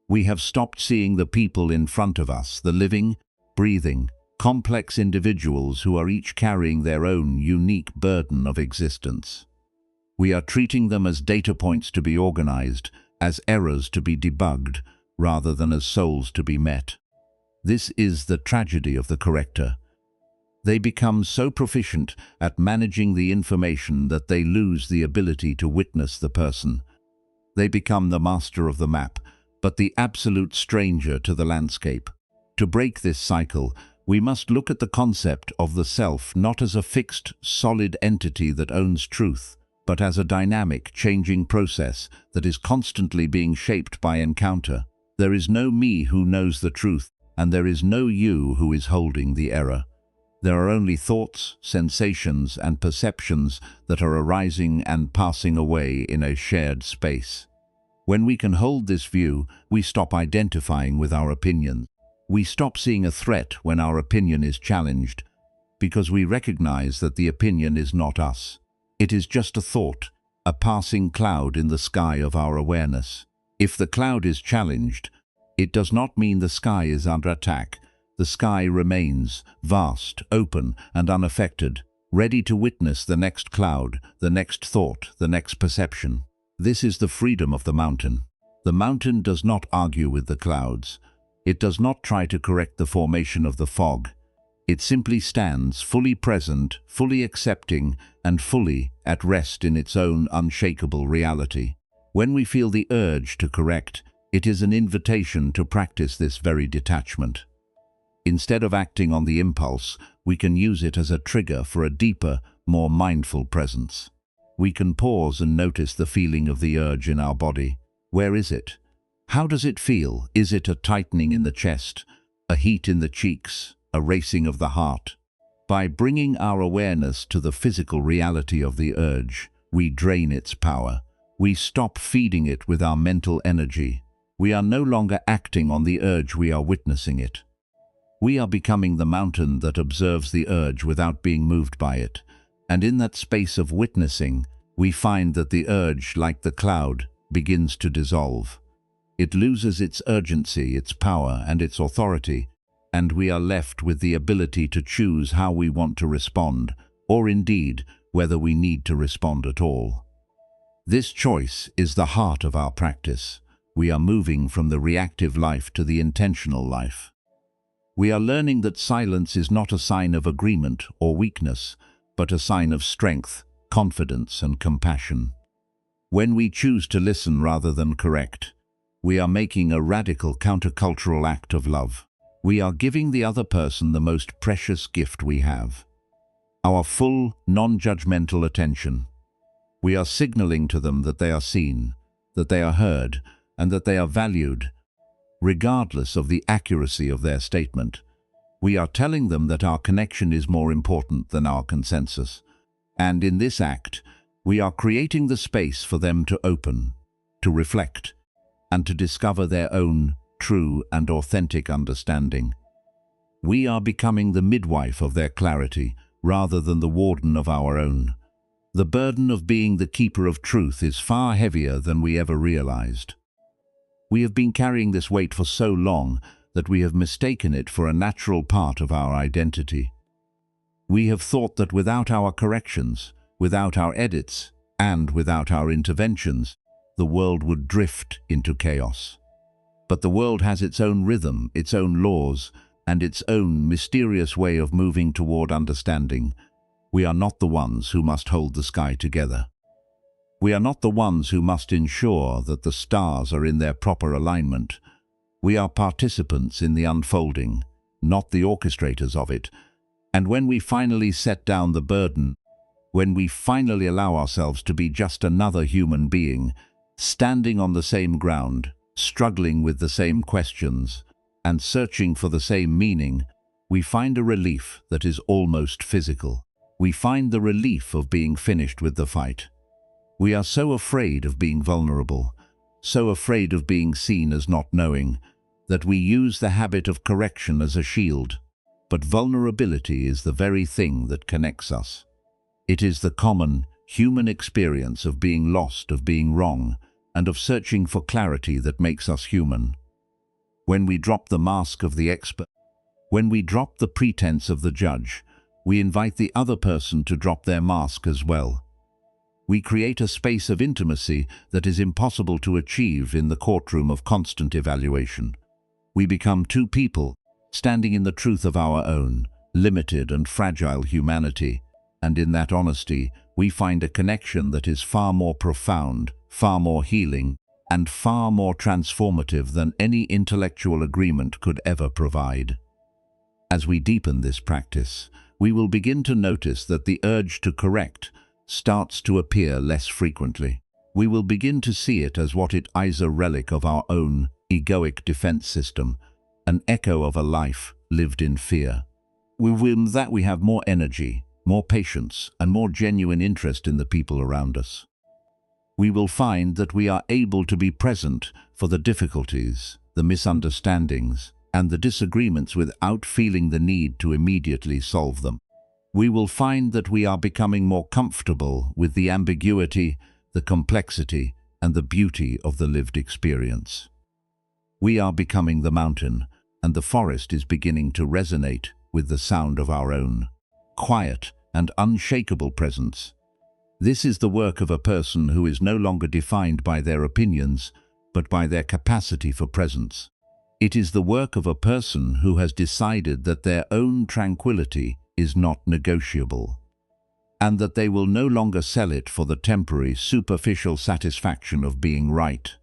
We have stopped seeing the people in front of us, the living, breathing, complex individuals who are each carrying their own unique burden of existence. We are treating them as data points to be organized, as errors to be debugged, rather than as souls to be met. This is the tragedy of the corrector. They become so proficient at managing the information that they lose the ability to witness the person. They become the master of the map, but the absolute stranger to the landscape. To break this cycle, we must look at the concept of the self not as a fixed, solid entity that owns truth, but as a dynamic, changing process that is constantly being shaped by encounter. There is no me who knows the truth, and there is no you who is holding the error. There are only thoughts, sensations, and perceptions that are arising and passing away in a shared space. When we can hold this view, we stop identifying with our opinions. We stop seeing a threat when our opinion is challenged, because we recognize that the opinion is not us. It is just a thought, a passing cloud in the sky of our awareness. If the cloud is challenged, it does not mean the sky is under attack. The sky remains vast, open, and unaffected, ready to witness the next cloud, the next thought, the next perception. This is the freedom of the mountain. The mountain does not argue with the clouds. It does not try to correct the formation of the fog. It simply stands fully present, fully accepting, and fully at rest in its own unshakable reality. When we feel the urge to correct, it is an invitation to practice this very detachment. Instead of acting on the impulse, we can use it as a trigger for a deeper, more mindful presence. We can pause and notice the feeling of the urge in our body. Where is it? How does it feel? Is it a tightening in the chest, a heat in the cheeks, a racing of the heart? By bringing our awareness to the physical reality of the urge, we drain its power. We stop feeding it with our mental energy. We are no longer acting on the urge, we are witnessing it. We are becoming the mountain that observes the urge without being moved by it. And in that space of witnessing, we find that the urge, like the cloud, begins to dissolve. It loses its urgency, its power, and its authority, and we are left with the ability to choose how we want to respond, or indeed, whether we need to respond at all. This choice is the heart of our practice. We are moving from the reactive life to the intentional life. We are learning that silence is not a sign of agreement or weakness, but a sign of strength, confidence, and compassion. When we choose to listen rather than correct, we are making a radical countercultural act of love. We are giving the other person the most precious gift we have, our full, non-judgmental attention. We are signaling to them that they are seen, that they are heard, and that they are valued, regardless of the accuracy of their statement. We are telling them that our connection is more important than our consensus. And in this act, we are creating the space for them to open, to reflect, and to discover their own true and authentic understanding. We are becoming the midwife of their clarity, rather than the warden of our own. The burden of being the keeper of truth is far heavier than we ever realized. We have been carrying this weight for so long that we have mistaken it for a natural part of our identity. We have thought that without our corrections, without our edits, and without our interventions, the world would drift into chaos. But the world has its own rhythm, its own laws, and its own mysterious way of moving toward understanding. We are not the ones who must hold the sky together. We are not the ones who must ensure that the stars are in their proper alignment. We are participants in the unfolding, not the orchestrators of it. And when we finally set down the burden, when we finally allow ourselves to be just another human being, standing on the same ground, struggling with the same questions, and searching for the same meaning, we find a relief that is almost physical. We find the relief of being finished with the fight. We are so afraid of being vulnerable, so afraid of being seen as not knowing, that we use the habit of correction as a shield. But vulnerability is the very thing that connects us. It is the common, human experience of being lost, of being wrong, and of searching for clarity that makes us human. When we drop the mask of the expert, when we drop the pretense of the judge, we invite the other person to drop their mask as well. We create a space of intimacy that is impossible to achieve in the courtroom of constant evaluation. We become two people, standing in the truth of our own, limited and fragile humanity, and in that honesty, we find a connection that is far more profound, far more healing, and far more transformative than any intellectual agreement could ever provide. As we deepen this practice, we will begin to notice that the urge to correct starts to appear less frequently. We will begin to see it as what it is, a relic of our own egoic defense system, an echo of a life lived in fear. We have more energy, more patience, and more genuine interest in the people around us. We will find that we are able to be present for the difficulties, the misunderstandings, and the disagreements without feeling the need to immediately solve them. We will find that we are becoming more comfortable with the ambiguity, the complexity, and the beauty of the lived experience. We are becoming the mountain, and the forest is beginning to resonate with the sound of our own quiet and unshakable presence. This is the work of a person who is no longer defined by their opinions, but by their capacity for presence. It is the work of a person who has decided that their own tranquility is not negotiable, and that they will no longer sell it for the temporary, superficial satisfaction of being right.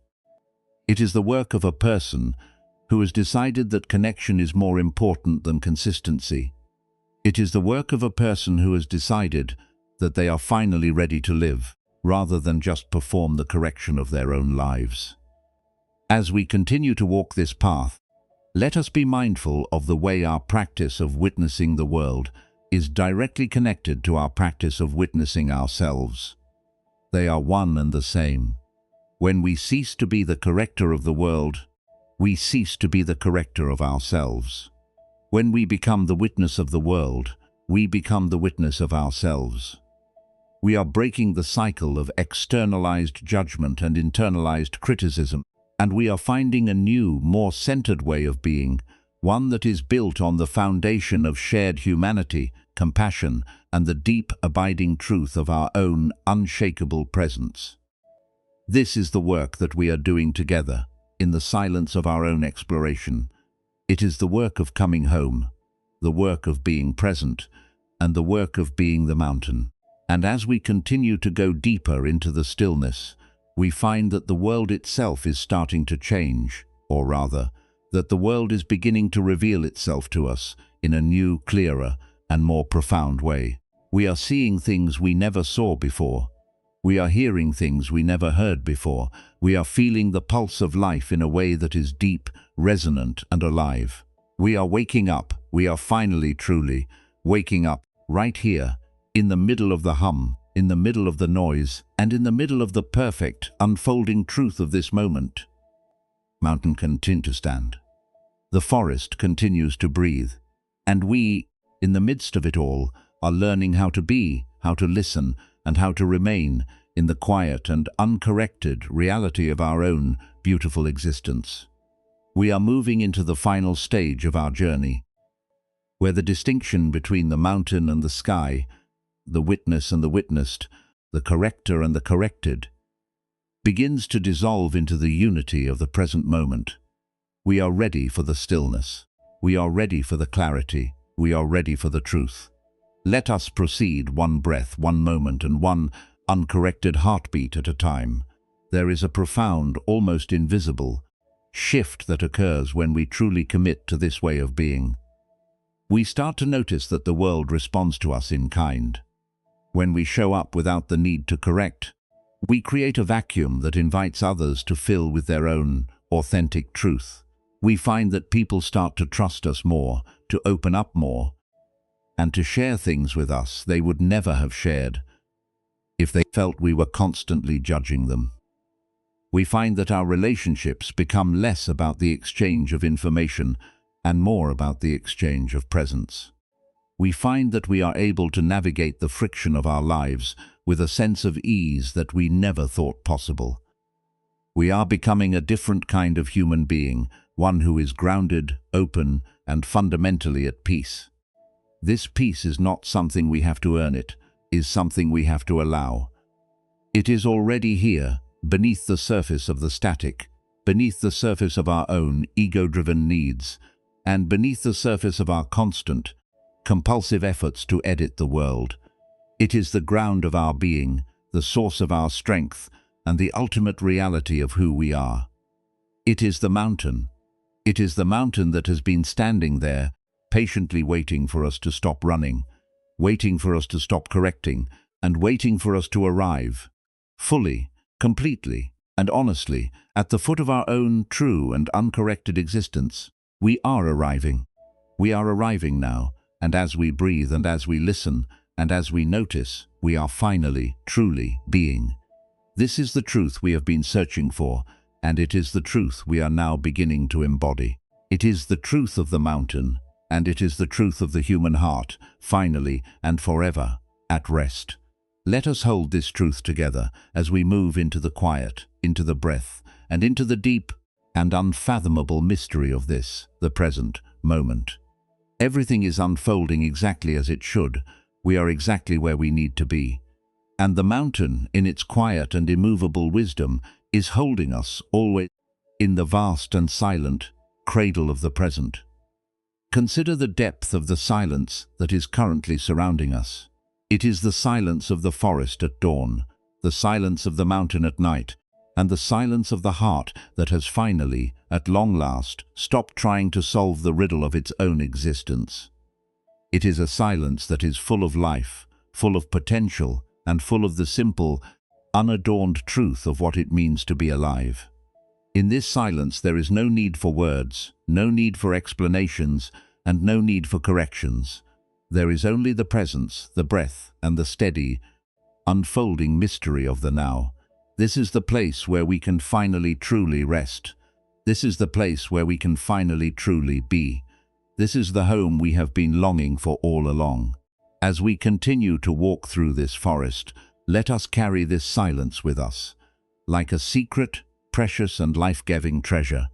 It is the work of a person who has decided that connection is more important than consistency. It is the work of a person who has decided that they are finally ready to live, rather than just perform the correction of their own lives. As we continue to walk this path, let us be mindful of the way our practice of witnessing the world is directly connected to our practice of witnessing ourselves. They are one and the same. When we cease to be the corrector of the world, we cease to be the corrector of ourselves. When we become the witness of the world, we become the witness of ourselves. We are breaking the cycle of externalized judgment and internalized criticism, and we are finding a new, more centered way of being, one that is built on the foundation of shared humanity, compassion, and the deep, abiding truth of our own unshakable presence. This is the work that we are doing together, in the silence of our own exploration. It is the work of coming home, the work of being present, and the work of being the mountain. And as we continue to go deeper into the stillness, we find that the world itself is starting to change, or rather, that the world is beginning to reveal itself to us in a new, clearer, and more profound way. We are seeing things we never saw before. We are hearing things we never heard before. We are feeling the pulse of life in a way that is deep, resonant, and alive. We are waking up. We are finally, truly waking up right here, in the middle of the hum, in the middle of the noise, and in the middle of the perfect, unfolding truth of this moment. Mountain continue to stand. The forest continues to breathe. And we, in the midst of it all, are learning how to be, how to listen, and how to remain in the quiet and uncorrected reality of our own beautiful existence. We are moving into the final stage of our journey, where the distinction between the mountain and the sky, the witness and the witnessed, the corrector and the corrected, begins to dissolve into the unity of the present moment. We are ready for the stillness. We are ready for the clarity. We are ready for the truth. Let us proceed one breath, one moment, and one uncorrected heartbeat at a time. There is a profound, almost invisible, shift that occurs when we truly commit to this way of being. We start to notice that the world responds to us in kind. When we show up without the need to correct, we create a vacuum that invites others to fill with their own authentic truth. We find that people start to trust us more, to open up more, and to share things with us they would never have shared if they felt we were constantly judging them. We find that our relationships become less about the exchange of information and more about the exchange of presence. We find that we are able to navigate the friction of our lives with a sense of ease that we never thought possible. We are becoming a different kind of human being, one who is grounded, open, and fundamentally at peace. This peace is not something we have to earn, it is something we have to allow. It is already here, beneath the surface of the static, beneath the surface of our own ego-driven needs, and beneath the surface of our constant, compulsive efforts to edit the world. It is the ground of our being, the source of our strength, and the ultimate reality of who we are. It is the mountain. It is the mountain that has been standing there, patiently waiting for us to stop running, waiting for us to stop correcting, and waiting for us to arrive, fully, completely, and honestly, at the foot of our own true and uncorrected existence. We are arriving. We are arriving now, and as we breathe and as we listen and as we notice, we are finally, truly being. This is the truth we have been searching for, and it is the truth we are now beginning to embody. It is the truth of the mountain, and it is the truth of the human heart, finally and forever, at rest. Let us hold this truth together as we move into the quiet, into the breath, and into the deep and unfathomable mystery of this, the present moment. Everything is unfolding exactly as it should. We are exactly where we need to be. And the mountain, in its quiet and immovable wisdom, is holding us always in the vast and silent cradle of the present. Consider the depth of the silence that is currently surrounding us. It is the silence of the forest at dawn, the silence of the mountain at night, and the silence of the heart that has finally, at long last, stopped trying to solve the riddle of its own existence. It is a silence that is full of life, full of potential, and full of the simple, unadorned truth of what it means to be alive. In this silence there is no need for words, no need for explanations, and no need for corrections. There is only the presence, the breath, and the steady, unfolding mystery of the now. This is the place where we can finally truly rest. This is the place where we can finally truly be. This is the home we have been longing for all along. As we continue to walk through this forest, let us carry this silence with us. Like a secret, precious and life-giving treasure,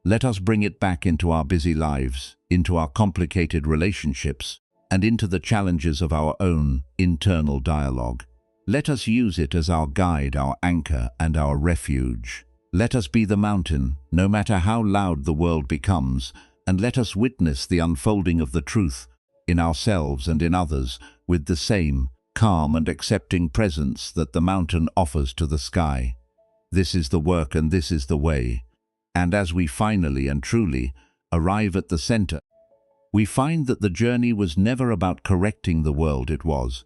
let us bring it back into our busy lives, into our complicated relationships, and into the challenges of our own internal dialogue. Let us use it as our guide, our anchor, and our refuge. Let us be the mountain, no matter how loud the world becomes, and let us witness the unfolding of the truth in ourselves and in others with the same calm and accepting presence that the mountain offers to the sky. This is the work and this is the way. And as we finally and truly arrive at the center, we find that the journey was never about correcting the world. It was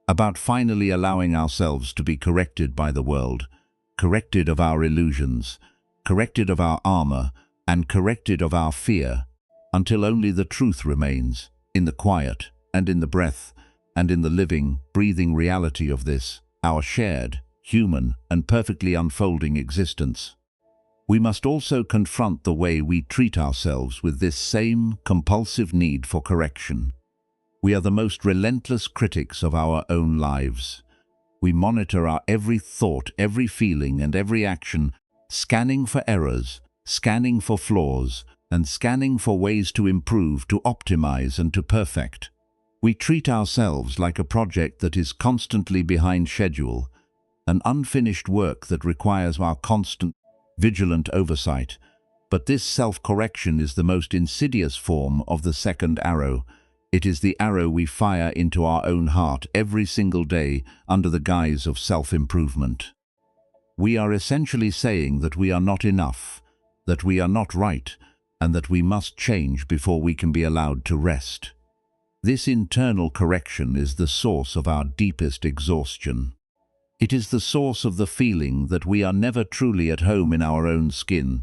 about finally allowing ourselves to be corrected by the world, corrected of our illusions, corrected of our armor, and corrected of our fear, until only the truth remains, in the quiet, and in the breath, and in the living, breathing reality of this, our shared, human, and perfectly unfolding existence. We must also confront the way we treat ourselves with this same compulsive need for correction. We are the most relentless critics of our own lives. We monitor our every thought, every feeling, and every action, scanning for errors, scanning for flaws, and scanning for ways to improve, to optimize, and to perfect. We treat ourselves like a project that is constantly behind schedule, an unfinished work that requires our constant, vigilant oversight. But this self-correction is the most insidious form of the second arrow. It is the arrow we fire into our own heart every single day under the guise of self-improvement. We are essentially saying that we are not enough, that we are not right, and that we must change before we can be allowed to rest. This internal correction is the source of our deepest exhaustion. It is the source of the feeling that we are never truly at home in our own skin,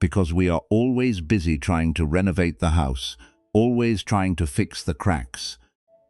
because we are always busy trying to renovate the house, always trying to fix the cracks,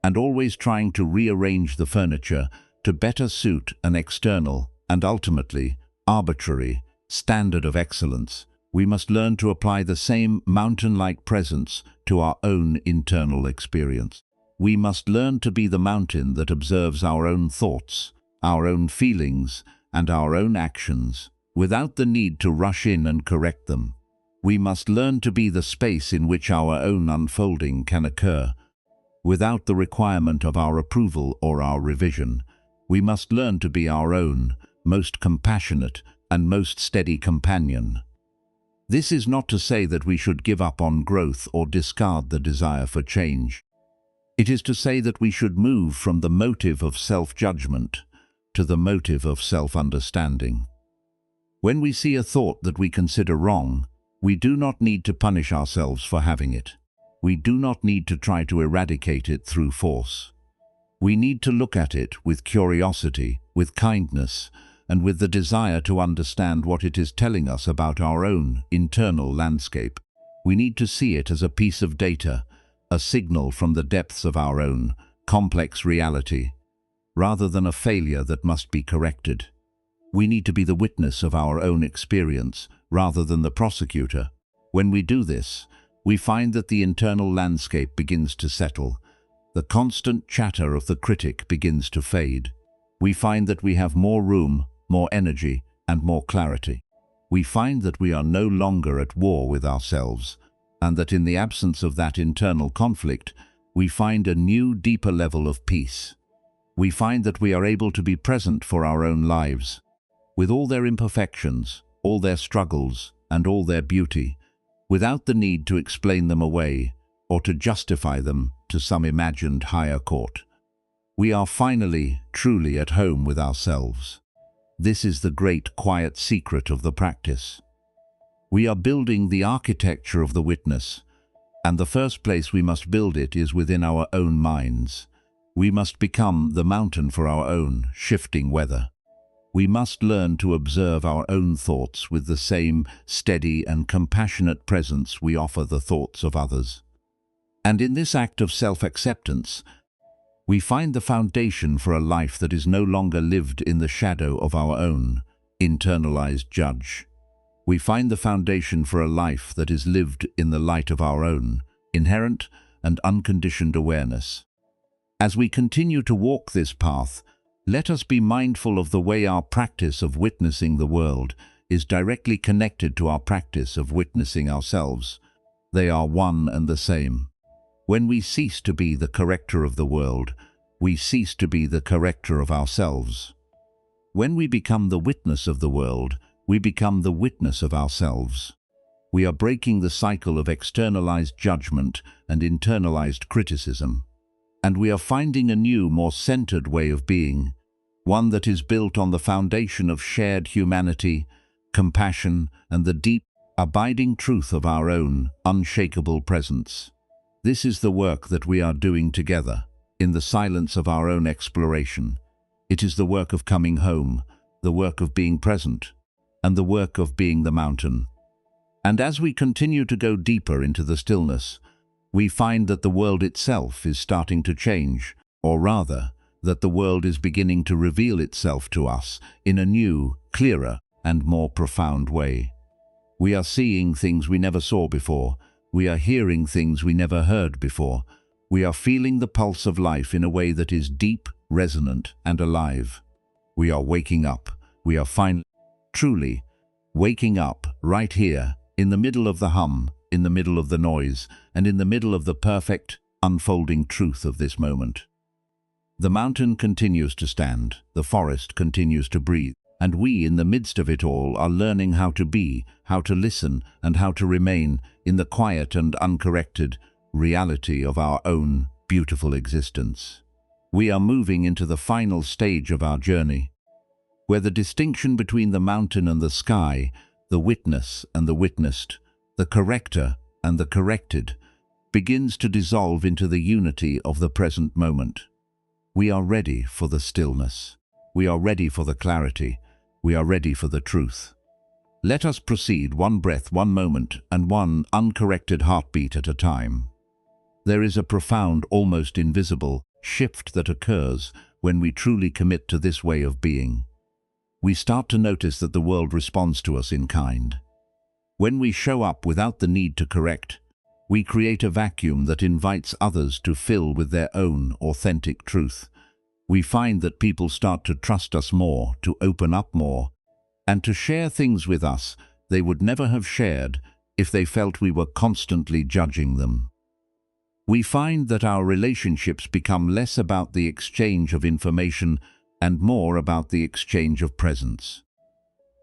and always trying to rearrange the furniture to better suit an external and ultimately arbitrary standard of excellence. We must learn to apply the same mountain-like presence to our own internal experience. We must learn to be the mountain that observes our own thoughts, our own feelings, and our own actions, without the need to rush in and correct them. We must learn to be the space in which our own unfolding can occur, without the requirement of our approval or our revision. We must learn to be our own, most compassionate and most steady companion. This is not to say that we should give up on growth or discard the desire for change. It is to say that we should move from the motive of self-judgment to the motive of self-understanding. When we see a thought that we consider wrong, we do not need to punish ourselves for having it. We do not need to try to eradicate it through force. We need to look at it with curiosity, with kindness, and with the desire to understand what it is telling us about our own internal landscape. We need to see it as a piece of data, a signal from the depths of our own complex reality, rather than a failure that must be corrected. We need to be the witness of our own experience, rather than the prosecutor. When we do this, we find that the internal landscape begins to settle. The constant chatter of the critic begins to fade. We find that we have more room, more energy, and more clarity. We find that we are no longer at war with ourselves, and that in the absence of that internal conflict, we find a new, deeper level of peace. We find that we are able to be present for our own lives, with all their imperfections, all their struggles, and all their beauty, without the need to explain them away or to justify them to some imagined higher court. We are finally, truly at home with ourselves. This is the great quiet secret of the practice. We are building the architecture of the witness, and the first place we must build it is within our own minds. We must become the mountain for our own shifting weather. We must learn to observe our own thoughts with the same steady and compassionate presence we offer the thoughts of others. And in this act of self-acceptance, we find the foundation for a life that is no longer lived in the shadow of our own internalized judge. We find the foundation for a life that is lived in the light of our own inherent and unconditioned awareness. As we continue to walk this path, let us be mindful of the way our practice of witnessing the world is directly connected to our practice of witnessing ourselves. They are one and the same. When we cease to be the corrector of the world, we cease to be the corrector of ourselves. When we become the witness of the world, we become the witness of ourselves. We are breaking the cycle of externalized judgment and internalized criticism. And we are finding a new, more centered way of being, one that is built on the foundation of shared humanity, compassion, and the deep, abiding truth of our own unshakable presence. This is the work that we are doing together, in the silence of our own exploration. It is the work of coming home, the work of being present, and the work of being the mountain. And as we continue to go deeper into the stillness, we find that the world itself is starting to change, or rather, that the world is beginning to reveal itself to us in a new, clearer, and more profound way. We are seeing things we never saw before. We are hearing things we never heard before. We are feeling the pulse of life in a way that is deep, resonant, and alive. We are waking up. We are finally, truly, waking up right here, in the middle of the hum, in the middle of the noise, and in the middle of the perfect, unfolding truth of this moment. The mountain continues to stand, the forest continues to breathe, and we, in the midst of it all, are learning how to be, how to listen, and how to remain in the quiet and uncorrected reality of our own beautiful existence. We are moving into the final stage of our journey, where the distinction between the mountain and the sky, the witness and the witnessed, the corrector and the corrected, begins to dissolve into the unity of the present moment. We are ready for the stillness. We are ready for the clarity. We are ready for the truth. Let us proceed one breath, one moment, and one uncorrected heartbeat at a time. There is a profound, almost invisible, shift that occurs when we truly commit to this way of being. We start to notice that the world responds to us in kind. When we show up without the need to correct, we create a vacuum that invites others to fill with their own authentic truth. We find that people start to trust us more, to open up more, and to share things with us they would never have shared if they felt we were constantly judging them. We find that our relationships become less about the exchange of information and more about the exchange of presence.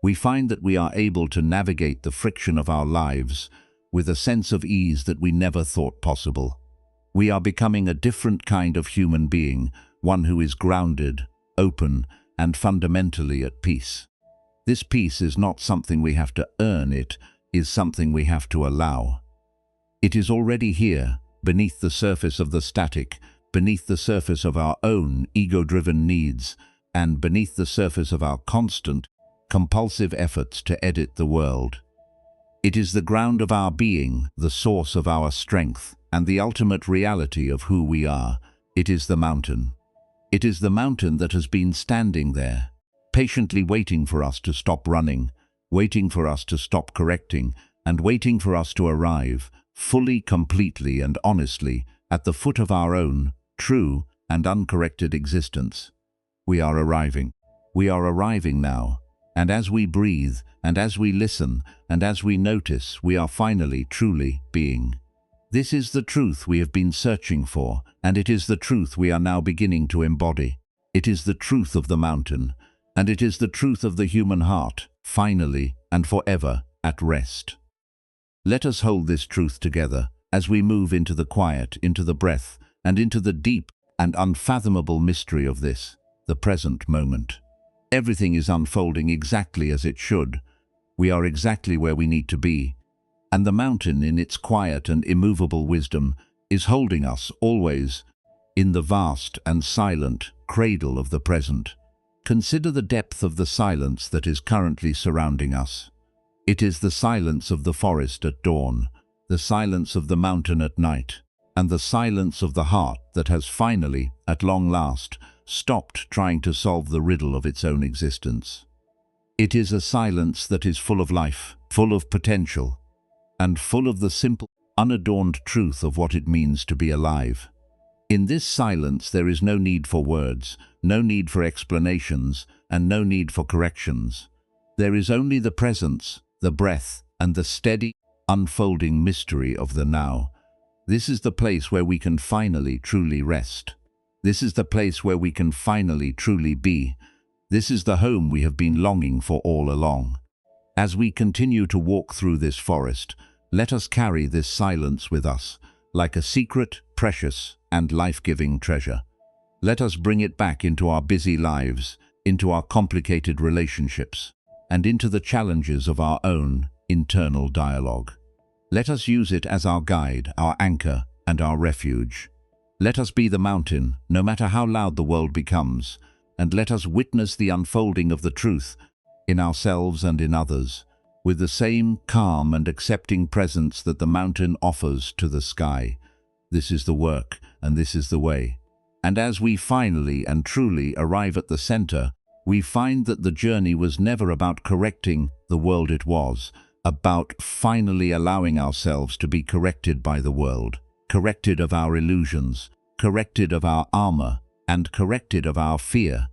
We find that we are able to navigate the friction of our lives with a sense of ease that we never thought possible. We are becoming a different kind of human being, one who is grounded, open, and fundamentally at peace. This peace is not something we have to earn, it is something we have to allow. It is already here, beneath the surface of the static, beneath the surface of our own ego-driven needs, and beneath the surface of our constant, compulsive efforts to edit the world. It is the ground of our being, the source of our strength, and the ultimate reality of who we are. It is the mountain. It is the mountain that has been standing there, patiently waiting for us to stop running, waiting for us to stop correcting, and waiting for us to arrive, fully, completely, and honestly, at the foot of our own, true and uncorrected existence. We are arriving. We are arriving now. And as we breathe, and as we listen, and as we notice, we are finally, truly being. This is the truth we have been searching for, and it is the truth we are now beginning to embody. It is the truth of the mountain, and it is the truth of the human heart, finally and forever at rest. Let us hold this truth together as we move into the quiet, into the breath, and into the deep and unfathomable mystery of this, the present moment. Everything is unfolding exactly as it should. We are exactly where we need to be, and the mountain in its quiet and immovable wisdom is holding us always in the vast and silent cradle of the present. Consider the depth of the silence that is currently surrounding us. It is the silence of the forest at dawn, the silence of the mountain at night, and the silence of the heart that has finally, at long last, stopped trying to solve the riddle of its own existence. It is a silence that is full of life, full of potential, and full of the simple, unadorned truth of what it means to be alive. In this silence there is no need for words, no need for explanations, and no need for corrections. There is only the presence, the breath, and the steady, unfolding mystery of the now. This is the place where we can finally truly rest. This is the place where we can finally truly be. This is the home we have been longing for all along. As we continue to walk through this forest, let us carry this silence with us, like a secret, precious, and life-giving treasure. Let us bring it back into our busy lives, into our complicated relationships, and into the challenges of our own internal dialogue. Let us use it as our guide, our anchor, and our refuge. Let us be the mountain, no matter how loud the world becomes, and let us witness the unfolding of the truth in ourselves and in others, with the same calm and accepting presence that the mountain offers to the sky. This is the work, and this is the way. And as we finally and truly arrive at the center, we find that the journey was never about correcting the world, it was about finally allowing ourselves to be corrected by the world, corrected of our illusions, corrected of our armor, and corrected of our fear,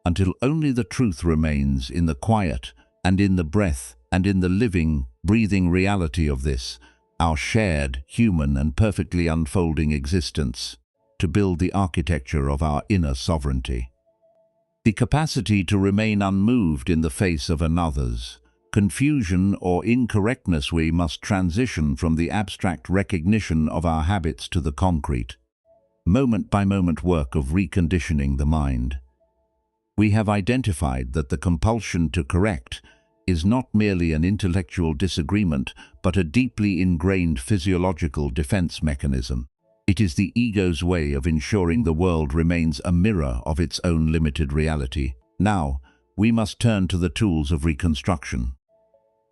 until only the truth remains in the quiet and in the breath and in the living, breathing reality of this, our shared, human, and perfectly unfolding existence, to build the architecture of our inner sovereignty. The capacity to remain unmoved in the face of another's confusion or incorrectness. We must transition from the abstract recognition of our habits to the concrete, moment-by-moment work of reconditioning the mind. We have identified that the compulsion to correct is not merely an intellectual disagreement, but a deeply ingrained physiological defense mechanism. It is the ego's way of ensuring the world remains a mirror of its own limited reality. Now, we must turn to the tools of reconstruction.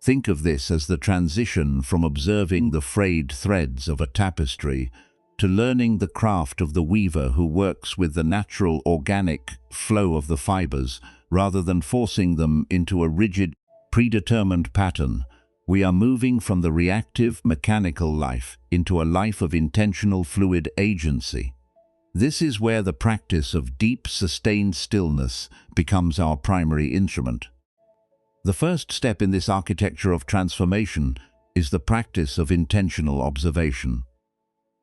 Think of this as the transition from observing the frayed threads of a tapestry to learning the craft of the weaver who works with the natural, organic flow of the fibers rather than forcing them into a rigid, predetermined pattern. We are moving from the reactive, mechanical life into a life of intentional, fluid agency. This is where the practice of deep, sustained stillness becomes our primary instrument. The first step in this architecture of transformation is the practice of intentional observation.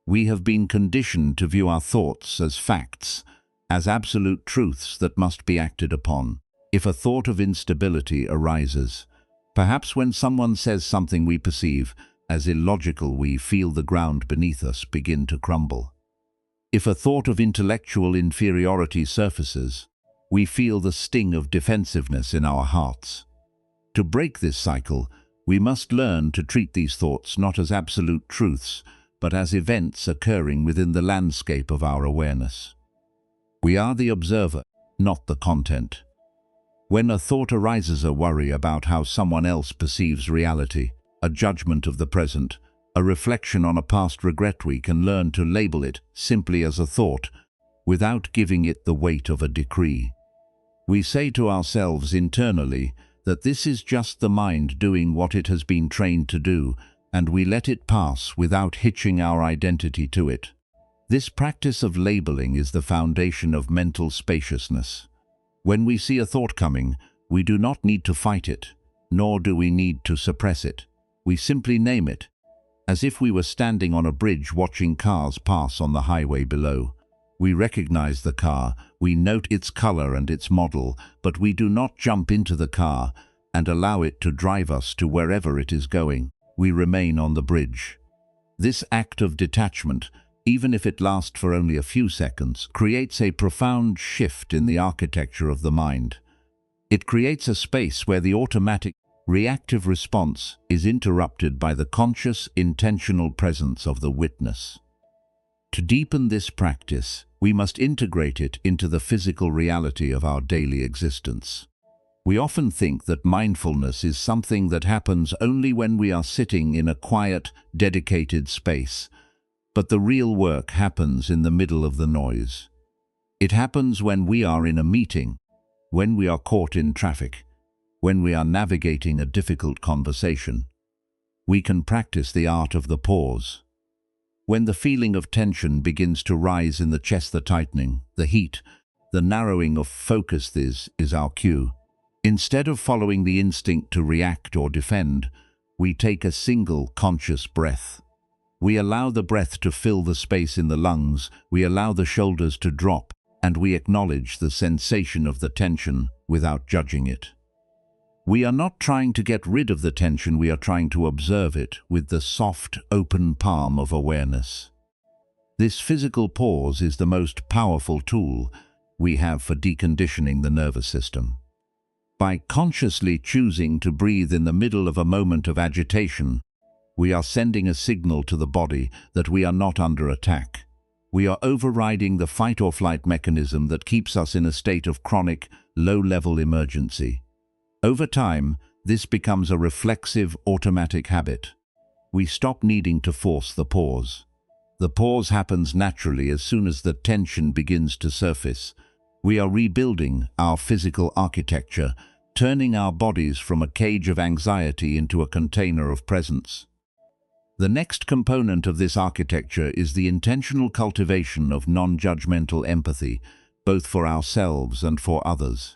We have been conditioned to view our thoughts as facts, as absolute truths that must be acted upon. If a thought of instability arises, perhaps when someone says something we perceive as illogical, we feel the ground beneath us begin to crumble. If a thought of intellectual inferiority surfaces, we feel the sting of defensiveness in our hearts. To break this cycle, we must learn to treat these thoughts not as absolute truths, but as events occurring within the landscape of our awareness. We are the observer, not the content. When a thought arises, a worry about how someone else perceives reality, a judgment of the present, a reflection on a past regret, we can learn to label it simply as a thought, without giving it the weight of a decree. We say to ourselves internally that this is just the mind doing what it has been trained to do, and we let it pass without hitching our identity to it. This practice of labeling is the foundation of mental spaciousness. When we see a thought coming, we do not need to fight it, nor do we need to suppress it. We simply name it, as if we were standing on a bridge watching cars pass on the highway below. We recognize the car, we note its color and its model, but we do not jump into the car and allow it to drive us to wherever it is going. We remain on the bridge. This act of detachment, even if it lasts for only a few seconds, creates a profound shift in the architecture of the mind. It creates a space where the automatic, reactive response is interrupted by the conscious, intentional presence of the witness. To deepen this practice, we must integrate it into the physical reality of our daily existence. We often think that mindfulness is something that happens only when we are sitting in a quiet, dedicated space. But the real work happens in the middle of the noise. It happens when we are in a meeting, when we are caught in traffic, when we are navigating a difficult conversation. We can practice the art of the pause. When the feeling of tension begins to rise in the chest, the tightening, the heat, the narrowing of focus, this is our cue. Instead of following the instinct to react or defend, we take a single conscious breath. We allow the breath to fill the space in the lungs, we allow the shoulders to drop, and we acknowledge the sensation of the tension without judging it. We are not trying to get rid of the tension, we are trying to observe it with the soft, open palm of awareness. This physical pause is the most powerful tool we have for deconditioning the nervous system. By consciously choosing to breathe in the middle of a moment of agitation, we are sending a signal to the body that we are not under attack. We are overriding the fight-or-flight mechanism that keeps us in a state of chronic, low-level emergency. Over time, this becomes a reflexive, automatic habit. We stop needing to force the pause. The pause happens naturally as soon as the tension begins to surface. We are rebuilding our physical architecture, turning our bodies from a cage of anxiety into a container of presence. The next component of this architecture is the intentional cultivation of non-judgmental empathy, both for ourselves and for others.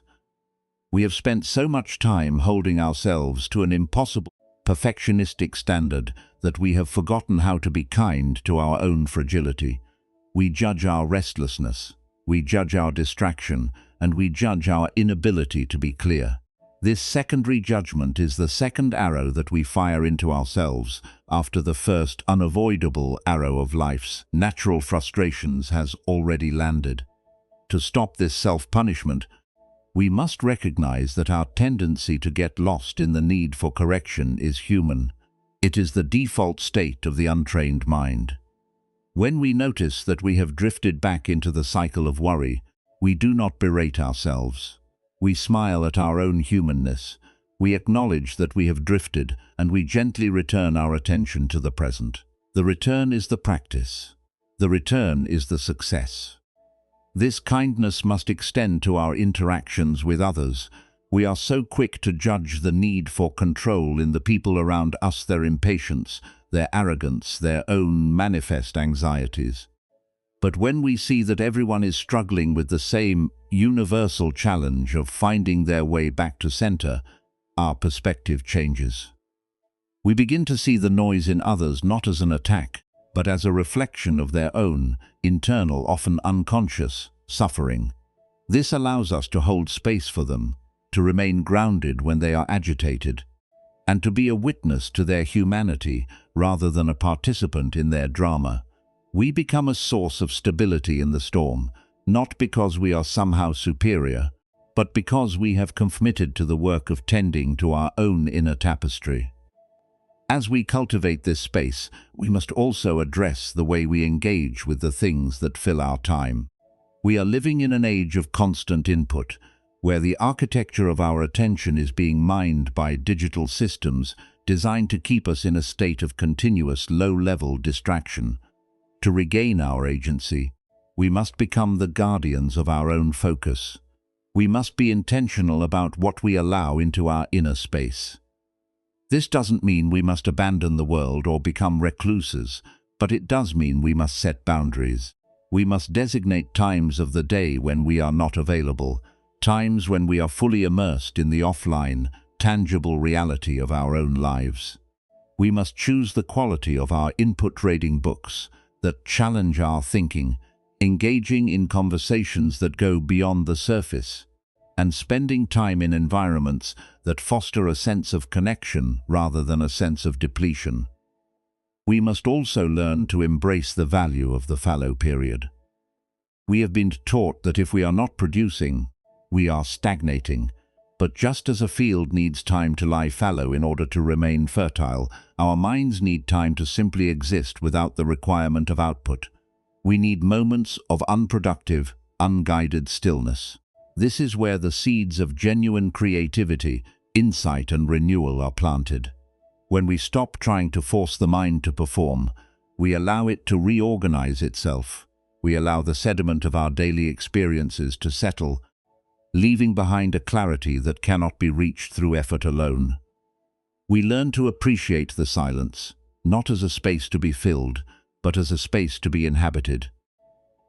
We have spent so much time holding ourselves to an impossible, perfectionistic standard that we have forgotten how to be kind to our own fragility. We judge our restlessness, we judge our distraction, and we judge our inability to be clear. This secondary judgment is the second arrow that we fire into ourselves after the first unavoidable arrow of life's natural frustrations has already landed. To stop this self-punishment, We must recognize that our tendency to get lost in the need for correction is human. It is the default state of the untrained mind. When we notice that we have drifted back into the cycle of worry, we do not berate ourselves. We smile at our own humanness. We acknowledge that we have drifted, and we gently return our attention to the present. The return is the practice. The return is the success. This kindness must extend to our interactions with others. We are so quick to judge the need for control in the people around us, their impatience, their arrogance, their own manifest anxieties. But when we see that everyone is struggling with the same universal challenge of finding their way back to center, our perspective changes. We begin to see the noise in others not as an attack, but as a reflection of their own, internal, often unconscious, suffering. This allows us to hold space for them, to remain grounded when they are agitated, and to be a witness to their humanity rather than a participant in their drama. We become a source of stability in the storm, not because we are somehow superior, but because we have committed to the work of tending to our own inner tapestry. As we cultivate this space, we must also address the way we engage with the things that fill our time. We are living in an age of constant input, where the architecture of our attention is being mined by digital systems designed to keep us in a state of continuous low-level distraction. To regain our agency, we must become the guardians of our own focus. We must be intentional about what we allow into our inner space. This doesn't mean we must abandon the world or become recluses, but it does mean we must set boundaries. We must designate times of the day when we are not available, times when we are fully immersed in the offline, tangible reality of our own lives. We must choose the quality of our input-rating books that challenge our thinking, engaging in conversations that go beyond the surface, and spending time in environments that foster a sense of connection rather than a sense of depletion. We must also learn to embrace the value of the fallow period. We have been taught that if we are not producing, we are stagnating. But just as a field needs time to lie fallow in order to remain fertile, our minds need time to simply exist without the requirement of output. We need moments of unproductive, unguided stillness. This is where the seeds of genuine creativity, insight, and renewal are planted. When we stop trying to force the mind to perform, we allow it to reorganize itself. We allow the sediment of our daily experiences to settle, leaving behind a clarity that cannot be reached through effort alone. We learn to appreciate the silence, not as a space to be filled, but as a space to be inhabited.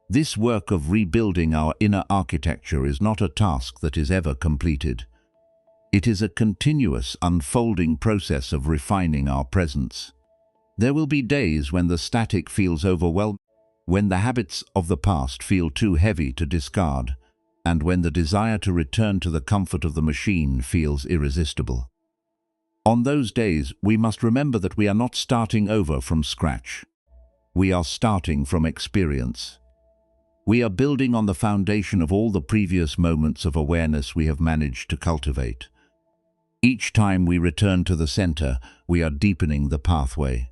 This work of rebuilding our inner architecture is not a task that is ever completed. It is a continuous, unfolding process of refining our presence. There will be days when the static feels overwhelming, when the habits of the past feel too heavy to discard, and when the desire to return to the comfort of the machine feels irresistible. On those days, we must remember that we are not starting over from scratch. We are starting from experience. We are building on the foundation of all the previous moments of awareness we have managed to cultivate. Each time we return to the center, we are deepening the pathway.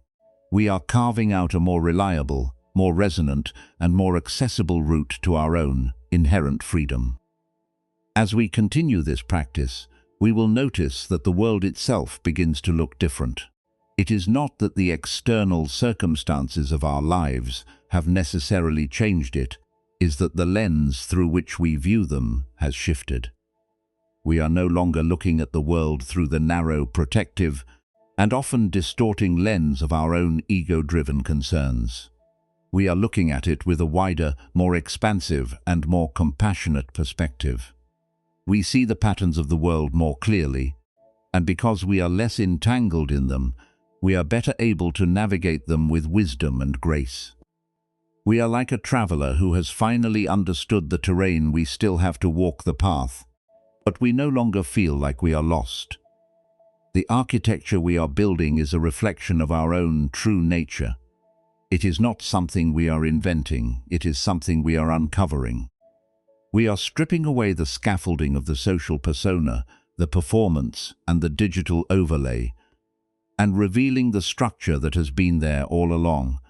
We are carving out a more reliable, more resonant, and more accessible route to our own inherent freedom. As we continue this practice, we will notice that the world itself begins to look different. It is not that the external circumstances of our lives have necessarily changed, it is that the lens through which we view them has shifted. We are no longer looking at the world through the narrow, protective, and often distorting lens of our own ego-driven concerns. We are looking at it with a wider, more expansive, and more compassionate perspective. We see the patterns of the world more clearly, and because we are less entangled in them, we are better able to navigate them with wisdom and grace. We are like a traveler who has finally understood the terrain. We still have to walk the path, but we no longer feel like we are lost. The architecture we are building is a reflection of our own true nature. It is not something we are inventing, it is something we are uncovering. We are stripping away the scaffolding of the social persona, the performance, and the digital overlay, and revealing the structure that has been there all along.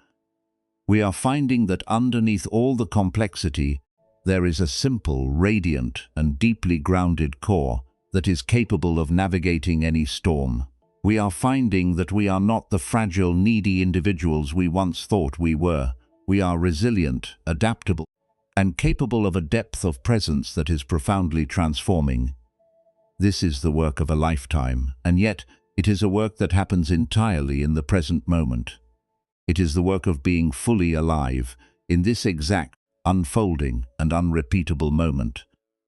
We are finding that underneath all the complexity, there is a simple, radiant, and deeply grounded core that is capable of navigating any storm. We are finding that we are not the fragile, needy individuals we once thought we were. We are resilient, adaptable, and capable of a depth of presence that is profoundly transforming. This is the work of a lifetime, and yet it is a work that happens entirely in the present moment. It is the work of being fully alive in this exact, unfolding, and unrepeatable moment.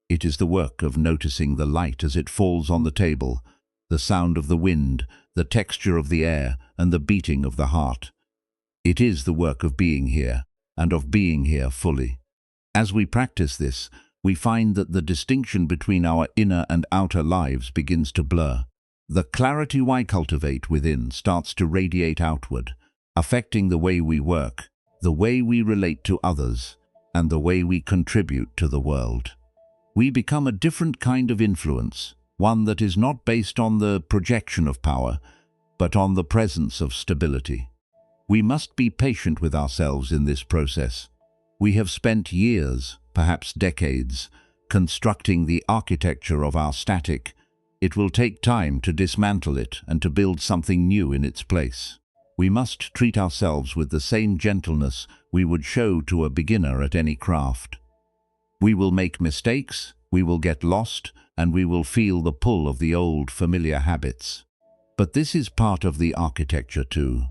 It is the work of noticing the light as it falls on the table, the sound of the wind, the texture of the air, and the beating of the heart. It is the work of being here, and of being here fully. As we practice this, we find that the distinction between our inner and outer lives begins to blur. The clarity we cultivate within starts to radiate outward, affecting the way we work, the way we relate to others, and the way we contribute to the world. We become a different kind of influence, one that is not based on the projection of power, but on the presence of stability. We must be patient with ourselves in this process. We have spent years, perhaps decades, constructing the architecture of our static. It will take time to dismantle it and to build something new in its place. We must treat ourselves with the same gentleness we would show to a beginner at any craft. We will make mistakes, we will get lost, and we will feel the pull of the old familiar habits. But this is part of the architecture too.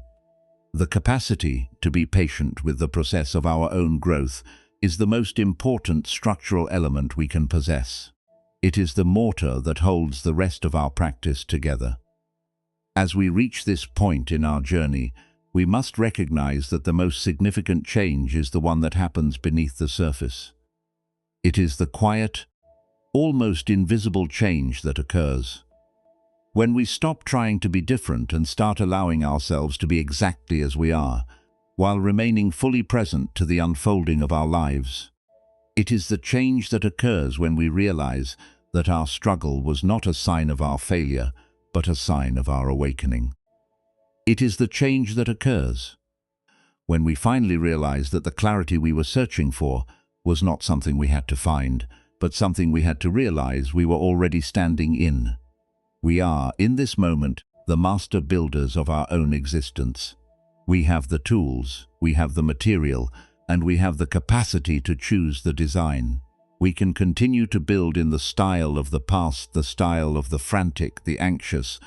The capacity to be patient with the process of our own growth is the most important structural element we can possess. It is the mortar that holds the rest of our practice together. As we reach this point in our journey, we must recognize that the most significant change is the one that happens beneath the surface. It is the quiet, almost invisible change that occurs. When we stop trying to be different and start allowing ourselves to be exactly as we are, while remaining fully present to the unfolding of our lives. It is the change that occurs when we realize that our struggle was not a sign of our failure, but a sign of our awakening. It is the change that occurs when we finally realize that the clarity we were searching for was not something we had to find, but something we had to realize we were already standing in. We are, in this moment, the master builders of our own existence. We have the tools, we have the material, and we have the capacity to choose the design. We can continue to build in the style of the past, the style of the frantic, the anxious,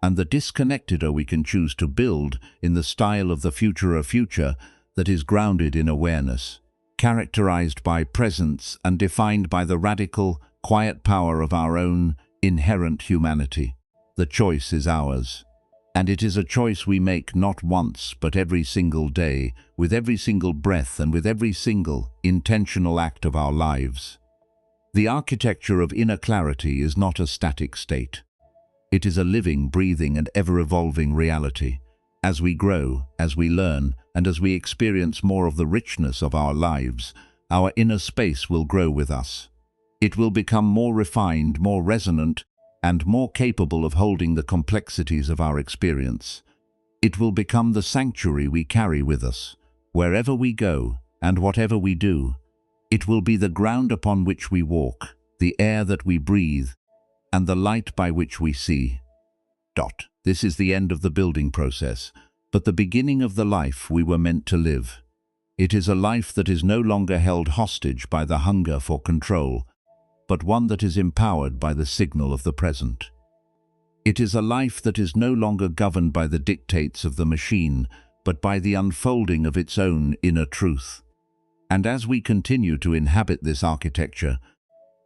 and the disconnected, or we can choose to build in the style of the future, a future that is grounded in awareness, characterized by presence and defined by the radical, quiet power of our own inherent humanity. The choice is ours, and it is a choice we make not once but every single day, with every single breath and with every single intentional act of our lives. The architecture of inner clarity is not a static state. It is a living, breathing, and ever-evolving reality. As we grow, as we learn, and as we experience more of the richness of our lives, our inner space will grow with us. It will become more refined, more resonant, and more capable of holding the complexities of our experience. It will become the sanctuary we carry with us, wherever we go and whatever we do. It will be the ground upon which we walk, the air that we breathe, and the light by which we see. This is the end of the building process, but the beginning of the life we were meant to live. It is a life that is no longer held hostage by the hunger for control, but one that is empowered by the signal of the present. It is a life that is no longer governed by the dictates of the machine, but by the unfolding of its own inner truth. And as we continue to inhabit this architecture,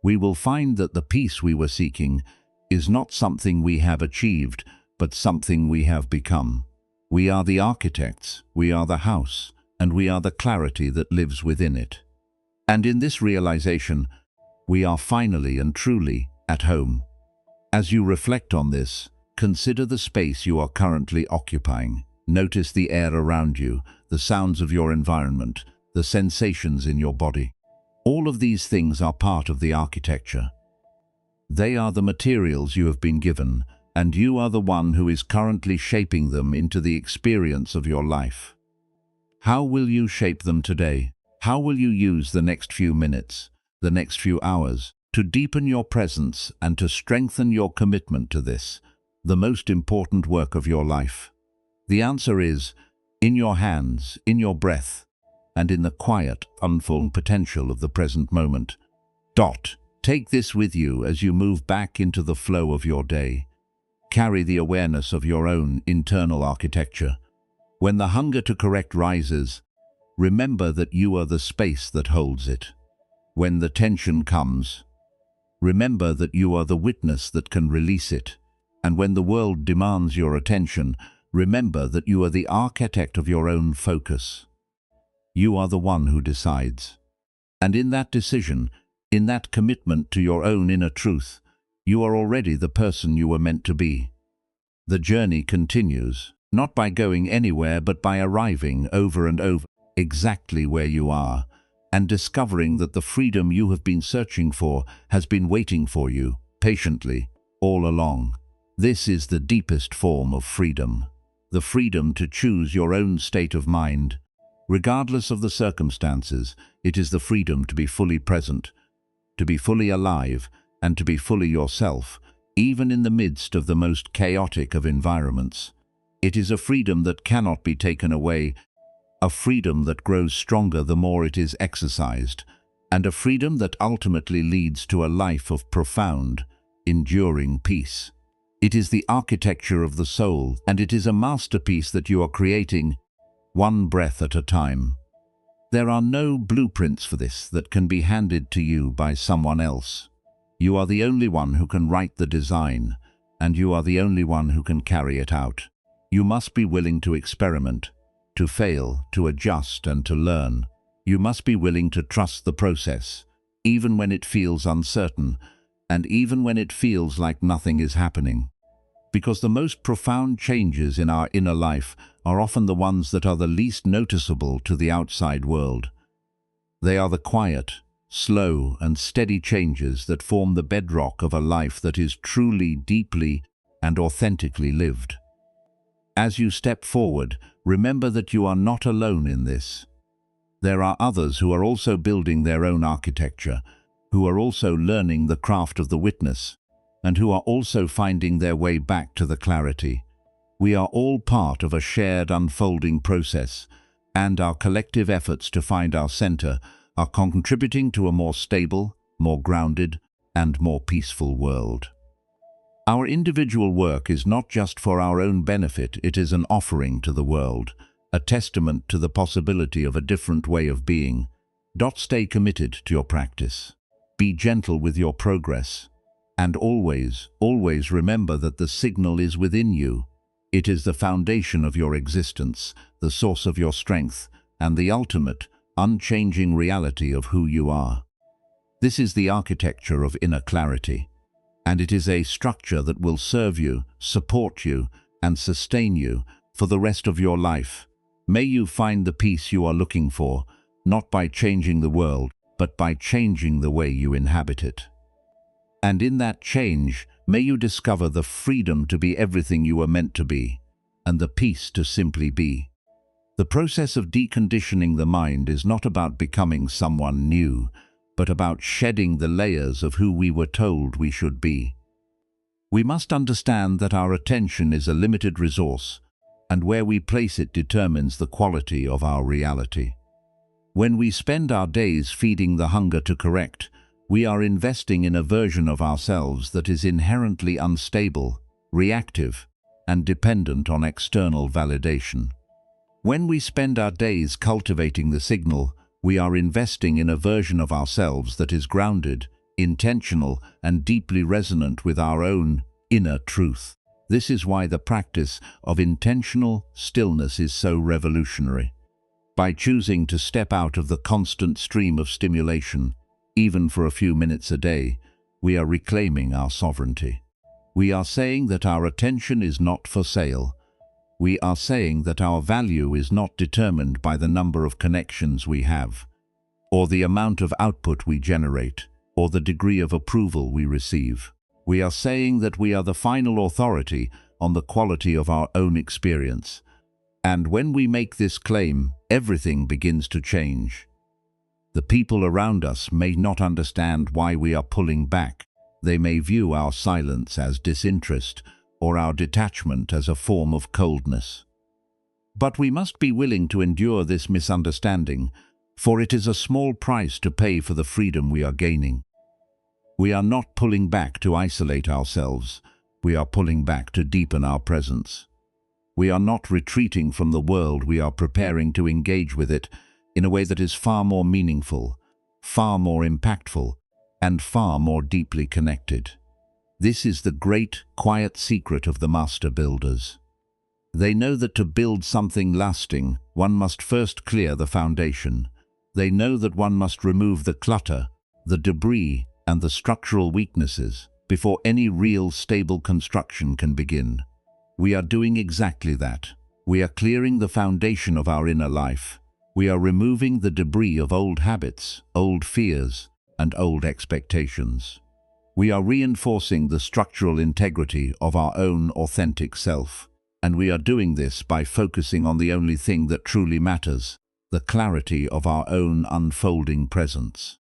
we will find that the peace we were seeking is not something we have achieved, but something we have become. We are the architects, we are the house, and we are the clarity that lives within it. And in this realization, we are finally and truly at home. As you reflect on this, consider the space you are currently occupying. Notice the air around you, the sounds of your environment, the sensations in your body. All of these things are part of the architecture. They are the materials you have been given, and you are the one who is currently shaping them into the experience of your life. How will you shape them today? How will you use the next few minutes, the next few hours, to deepen your presence and to strengthen your commitment to this, the most important work of your life? The answer is, in your hands, in your breath, and in the quiet, unfolding potential of the present moment. Take this with you as you move back into the flow of your day. Carry the awareness of your own internal architecture. When the hunger to correct rises, remember that you are the space that holds it. When the tension comes, remember that you are the witness that can release it. And when the world demands your attention, remember that you are the architect of your own focus. You are the one who decides. And in that decision, in that commitment to your own inner truth, you are already the person you were meant to be. The journey continues, not by going anywhere but by arriving over and over exactly where you are, and discovering that the freedom you have been searching for has been waiting for you, patiently, all along. This is the deepest form of freedom, the freedom to choose your own state of mind. Regardless of the circumstances, it is the freedom to be fully present, to be fully alive, and to be fully yourself, even in the midst of the most chaotic of environments. It is a freedom that cannot be taken away, a freedom that grows stronger the more it is exercised, and a freedom that ultimately leads to a life of profound, enduring peace. It is the architecture of the soul, and it is a masterpiece that you are creating, one breath at a time. There are no blueprints for this that can be handed to you by someone else. You are the only one who can write the design, and you are the only one who can carry it out. You must be willing to experiment, to fail, to adjust, and to learn. You must be willing to trust the process, even when it feels uncertain, and even when it feels like nothing is happening. Because the most profound changes in our inner life are often the ones that are the least noticeable to the outside world. They are the quiet, slow, and steady changes that form the bedrock of a life that is truly, deeply, and authentically lived. As you step forward, remember that you are not alone in this. There are others who are also building their own architecture, who are also learning the craft of the witness, and who are also finding their way back to the clarity. We are all part of a shared unfolding process, and our collective efforts to find our center are contributing to a more stable, more grounded, and more peaceful world. Our individual work is not just for our own benefit, it is an offering to the world, a testament to the possibility of a different way of being. Stay committed to your practice. Be gentle with your progress. And always, always remember that the signal is within you. It is the foundation of your existence, the source of your strength, and the ultimate, unchanging reality of who you are. This is the architecture of inner clarity, and it is a structure that will serve you, support you, and sustain you for the rest of your life. May you find the peace you are looking for, not by changing the world, but by changing the way you inhabit it. And in that change, may you discover the freedom to be everything you were meant to be, and the peace to simply be. The process of deconditioning the mind is not about becoming someone new, but about shedding the layers of who we were told we should be. We must understand that our attention is a limited resource, and where we place it determines the quality of our reality. When we spend our days feeding the hunger to correct, we are investing in a version of ourselves that is inherently unstable, reactive, and dependent on external validation. When we spend our days cultivating the signal, we are investing in a version of ourselves that is grounded, intentional, and deeply resonant with our own inner truth. This is why the practice of intentional stillness is so revolutionary. By choosing to step out of the constant stream of stimulation, even for a few minutes a day, we are reclaiming our sovereignty. We are saying that our attention is not for sale. We are saying that our value is not determined by the number of connections we have, or the amount of output we generate, or the degree of approval we receive. We are saying that we are the final authority on the quality of our own experience. And when we make this claim, everything begins to change. The people around us may not understand why we are pulling back. They may view our silence as disinterest, or our detachment as a form of coldness. But we must be willing to endure this misunderstanding, for it is a small price to pay for the freedom we are gaining. We are not pulling back to isolate ourselves. We are pulling back to deepen our presence. We are not retreating from the world. We are preparing to engage with it in a way that is far more meaningful, far more impactful, and far more deeply connected. This is the great, quiet secret of the master builders. They know that to build something lasting, one must first clear the foundation. They know that one must remove the clutter, the debris, and the structural weaknesses before any real stable construction can begin. We are doing exactly that. We are clearing the foundation of our inner life. We are removing the debris of old habits, old fears, and old expectations. We are reinforcing the structural integrity of our own authentic self. And we are doing this by focusing on the only thing that truly matters, the clarity of our own unfolding presence.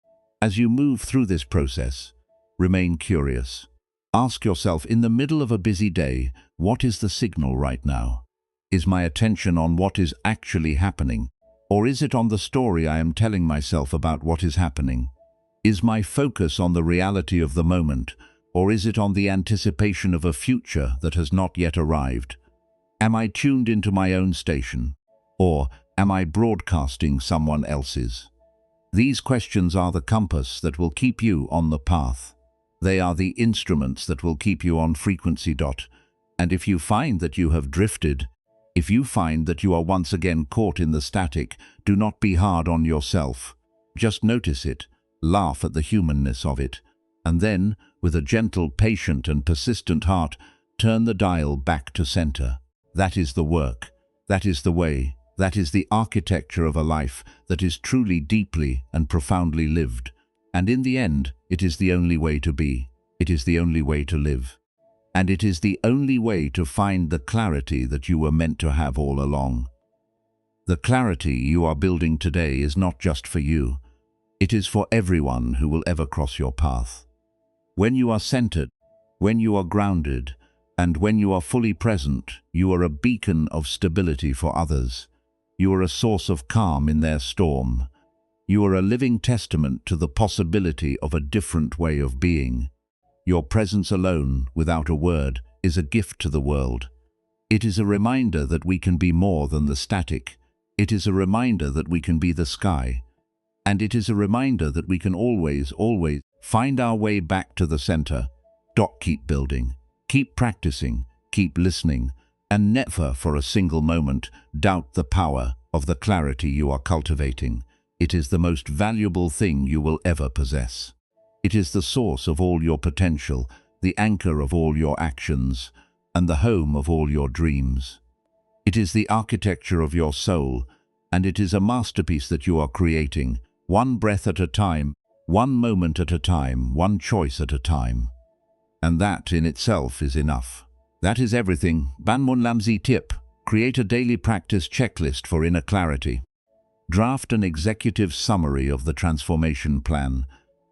As you move through this process, remain curious. Ask yourself, in the middle of a busy day, what is the signal right now? Is my attention on what is actually happening? Or is it on the story I am telling myself about what is happening? Is my focus on the reality of the moment, or is it on the anticipation of a future that has not yet arrived? Am I tuned into my own station, or am I broadcasting someone else's? These questions are the compass that will keep you on the path. They are the instruments that will keep you on frequency. And if you find that you have drifted, if you find that you are once again caught in the static, do not be hard on yourself. Just notice it, laugh at the humanness of it, and then, with a gentle, patient, and persistent heart, turn the dial back to center. That is the work. That is the way. That is the architecture of a life that is truly deeply and profoundly lived. And in the end, it is the only way to be. It is the only way to live. And it is the only way to find the clarity that you were meant to have all along. The clarity you are building today is not just for you. It is for everyone who will ever cross your path. When you are centered, when you are grounded, and when you are fully present, you are a beacon of stability for others. You are a source of calm in their storm. You are a living testament to the possibility of a different way of being. Your presence alone, without a word, is a gift to the world. It is a reminder that we can be more than the static. It is a reminder that we can be the sky. And it is a reminder that we can always find our way back to the center. Keep building, keep practicing, keep listening, and never for a single moment doubt the power of the clarity you are cultivating. It is the most valuable thing you will ever possess. It is the source of all your potential, the anchor of all your actions, and the home of all your dreams. It is the architecture of your soul, and it is a masterpiece that you are creating, one breath at a time, one moment at a time, one choice at a time. And that in itself is enough. That is everything. Banmun Lamzi tip. Create a daily practice checklist for inner clarity. Draft an executive summary of the transformation plan.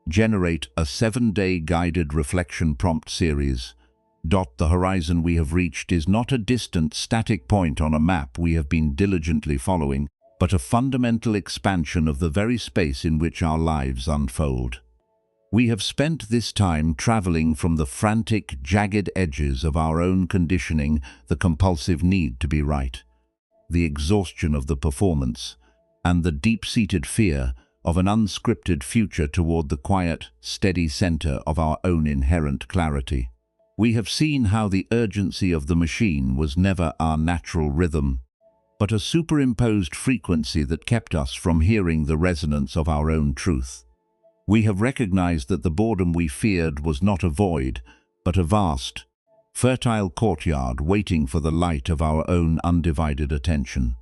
Generate a 7-day guided reflection prompt series. The horizon we have reached is not a distant, static point on a map we have been diligently following, but a fundamental expansion of the very space in which our lives unfold. We have spent this time traveling from the frantic, jagged edges of our own conditioning, the compulsive need to be right, the exhaustion of the performance, and the deep-seated fear of an unscripted future toward the quiet, steady center of our own inherent clarity. We have seen how the urgency of the machine was never our natural rhythm, but a superimposed frequency that kept us from hearing the resonance of our own truth. We have recognized that the boredom we feared was not a void, but a vast, fertile courtyard waiting for the light of our own undivided attention.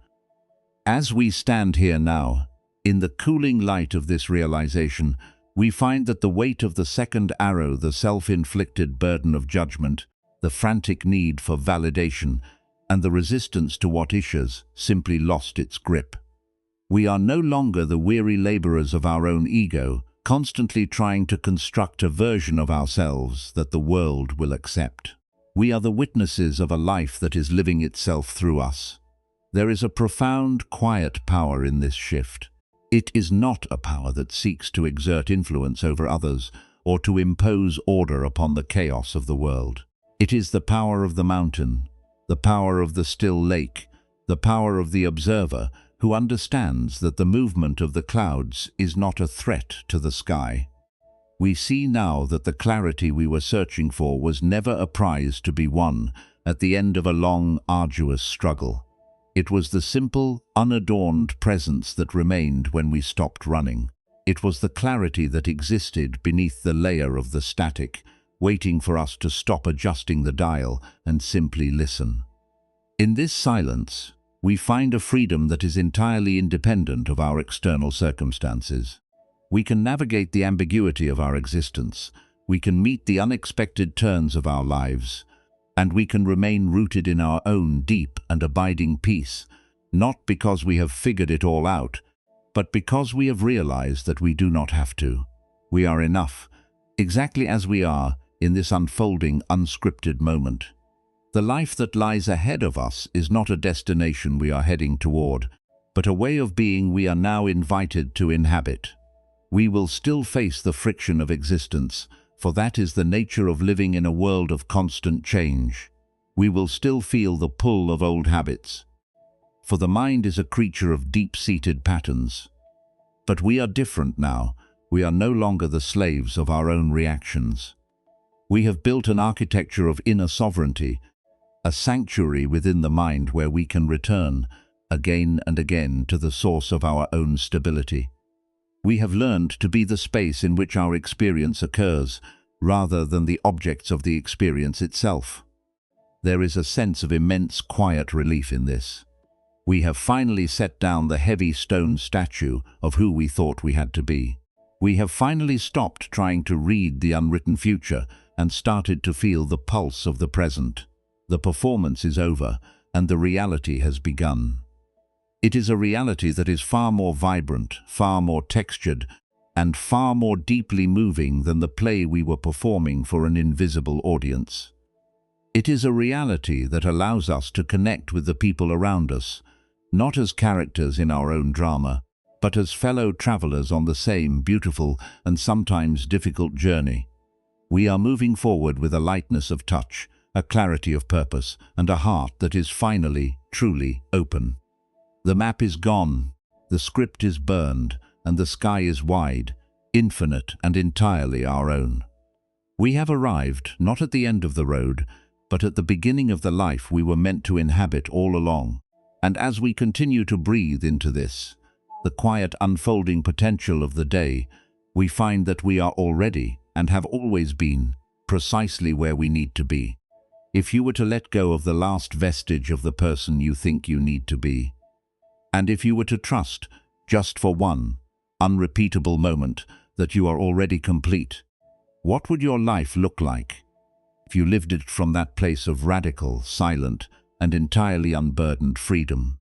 As we stand here now, In the cooling light of this realization, we find that the weight of the second arrow, the self-inflicted burden of judgment, the frantic need for validation, and the resistance to what issues, simply lost its grip. We are no longer the weary laborers of our own ego, constantly trying to construct a version of ourselves that the world will accept. We are the witnesses of a life that is living itself through us. There is a profound, quiet power in this shift. It is not a power that seeks to exert influence over others or to impose order upon the chaos of the world. It is the power of the mountain, the power of the still lake, the power of the observer who understands that the movement of the clouds is not a threat to the sky. We see now that the clarity we were searching for was never a prize to be won at the end of a long, arduous struggle. It was the simple, unadorned presence that remained when we stopped running. It was the clarity that existed beneath the layer of the static, waiting for us to stop adjusting the dial and simply listen. In this silence, we find a freedom that is entirely independent of our external circumstances. We can navigate the ambiguity of our existence, we can meet the unexpected turns of our lives, and we can remain rooted in our own deep and abiding peace, not because we have figured it all out, but because we have realized that we do not have to. We are enough, exactly as we are, in this unfolding, unscripted moment. The life that lies ahead of us is not a destination we are heading toward, but a way of being we are now invited to inhabit. We will still face the friction of existence, for that is the nature of living in a world of constant change. We will still feel the pull of old habits, for the mind is a creature of deep-seated patterns. But we are different now. We are no longer the slaves of our own reactions. We have built an architecture of inner sovereignty, a sanctuary within the mind where we can return, again and again, to the source of our own stability. We have learned to be the space in which our experience occurs, rather than the objects of the experience itself. There is a sense of immense quiet relief in this. We have finally set down the heavy stone statue of who we thought we had to be. We have finally stopped trying to read the unwritten future and started to feel the pulse of the present. The performance is over, and the reality has begun. It is a reality that is far more vibrant, far more textured, and far more deeply moving than the play we were performing for an invisible audience. It is a reality that allows us to connect with the people around us, not as characters in our own drama, but as fellow travelers on the same beautiful and sometimes difficult journey. We are moving forward with a lightness of touch, a clarity of purpose, and a heart that is finally, truly open. The map is gone, the script is burned, and the sky is wide, infinite and entirely our own. We have arrived, not at the end of the road, but at the beginning of the life we were meant to inhabit all along. And as we continue to breathe into this, the quiet unfolding potential of the day, we find that we are already, and have always been, precisely where we need to be. If you were to let go of the last vestige of the person you think you need to be, and if you were to trust, just for one, unrepeatable moment, that you are already complete, what would your life look like if you lived it from that place of radical, silent, and entirely unburdened freedom?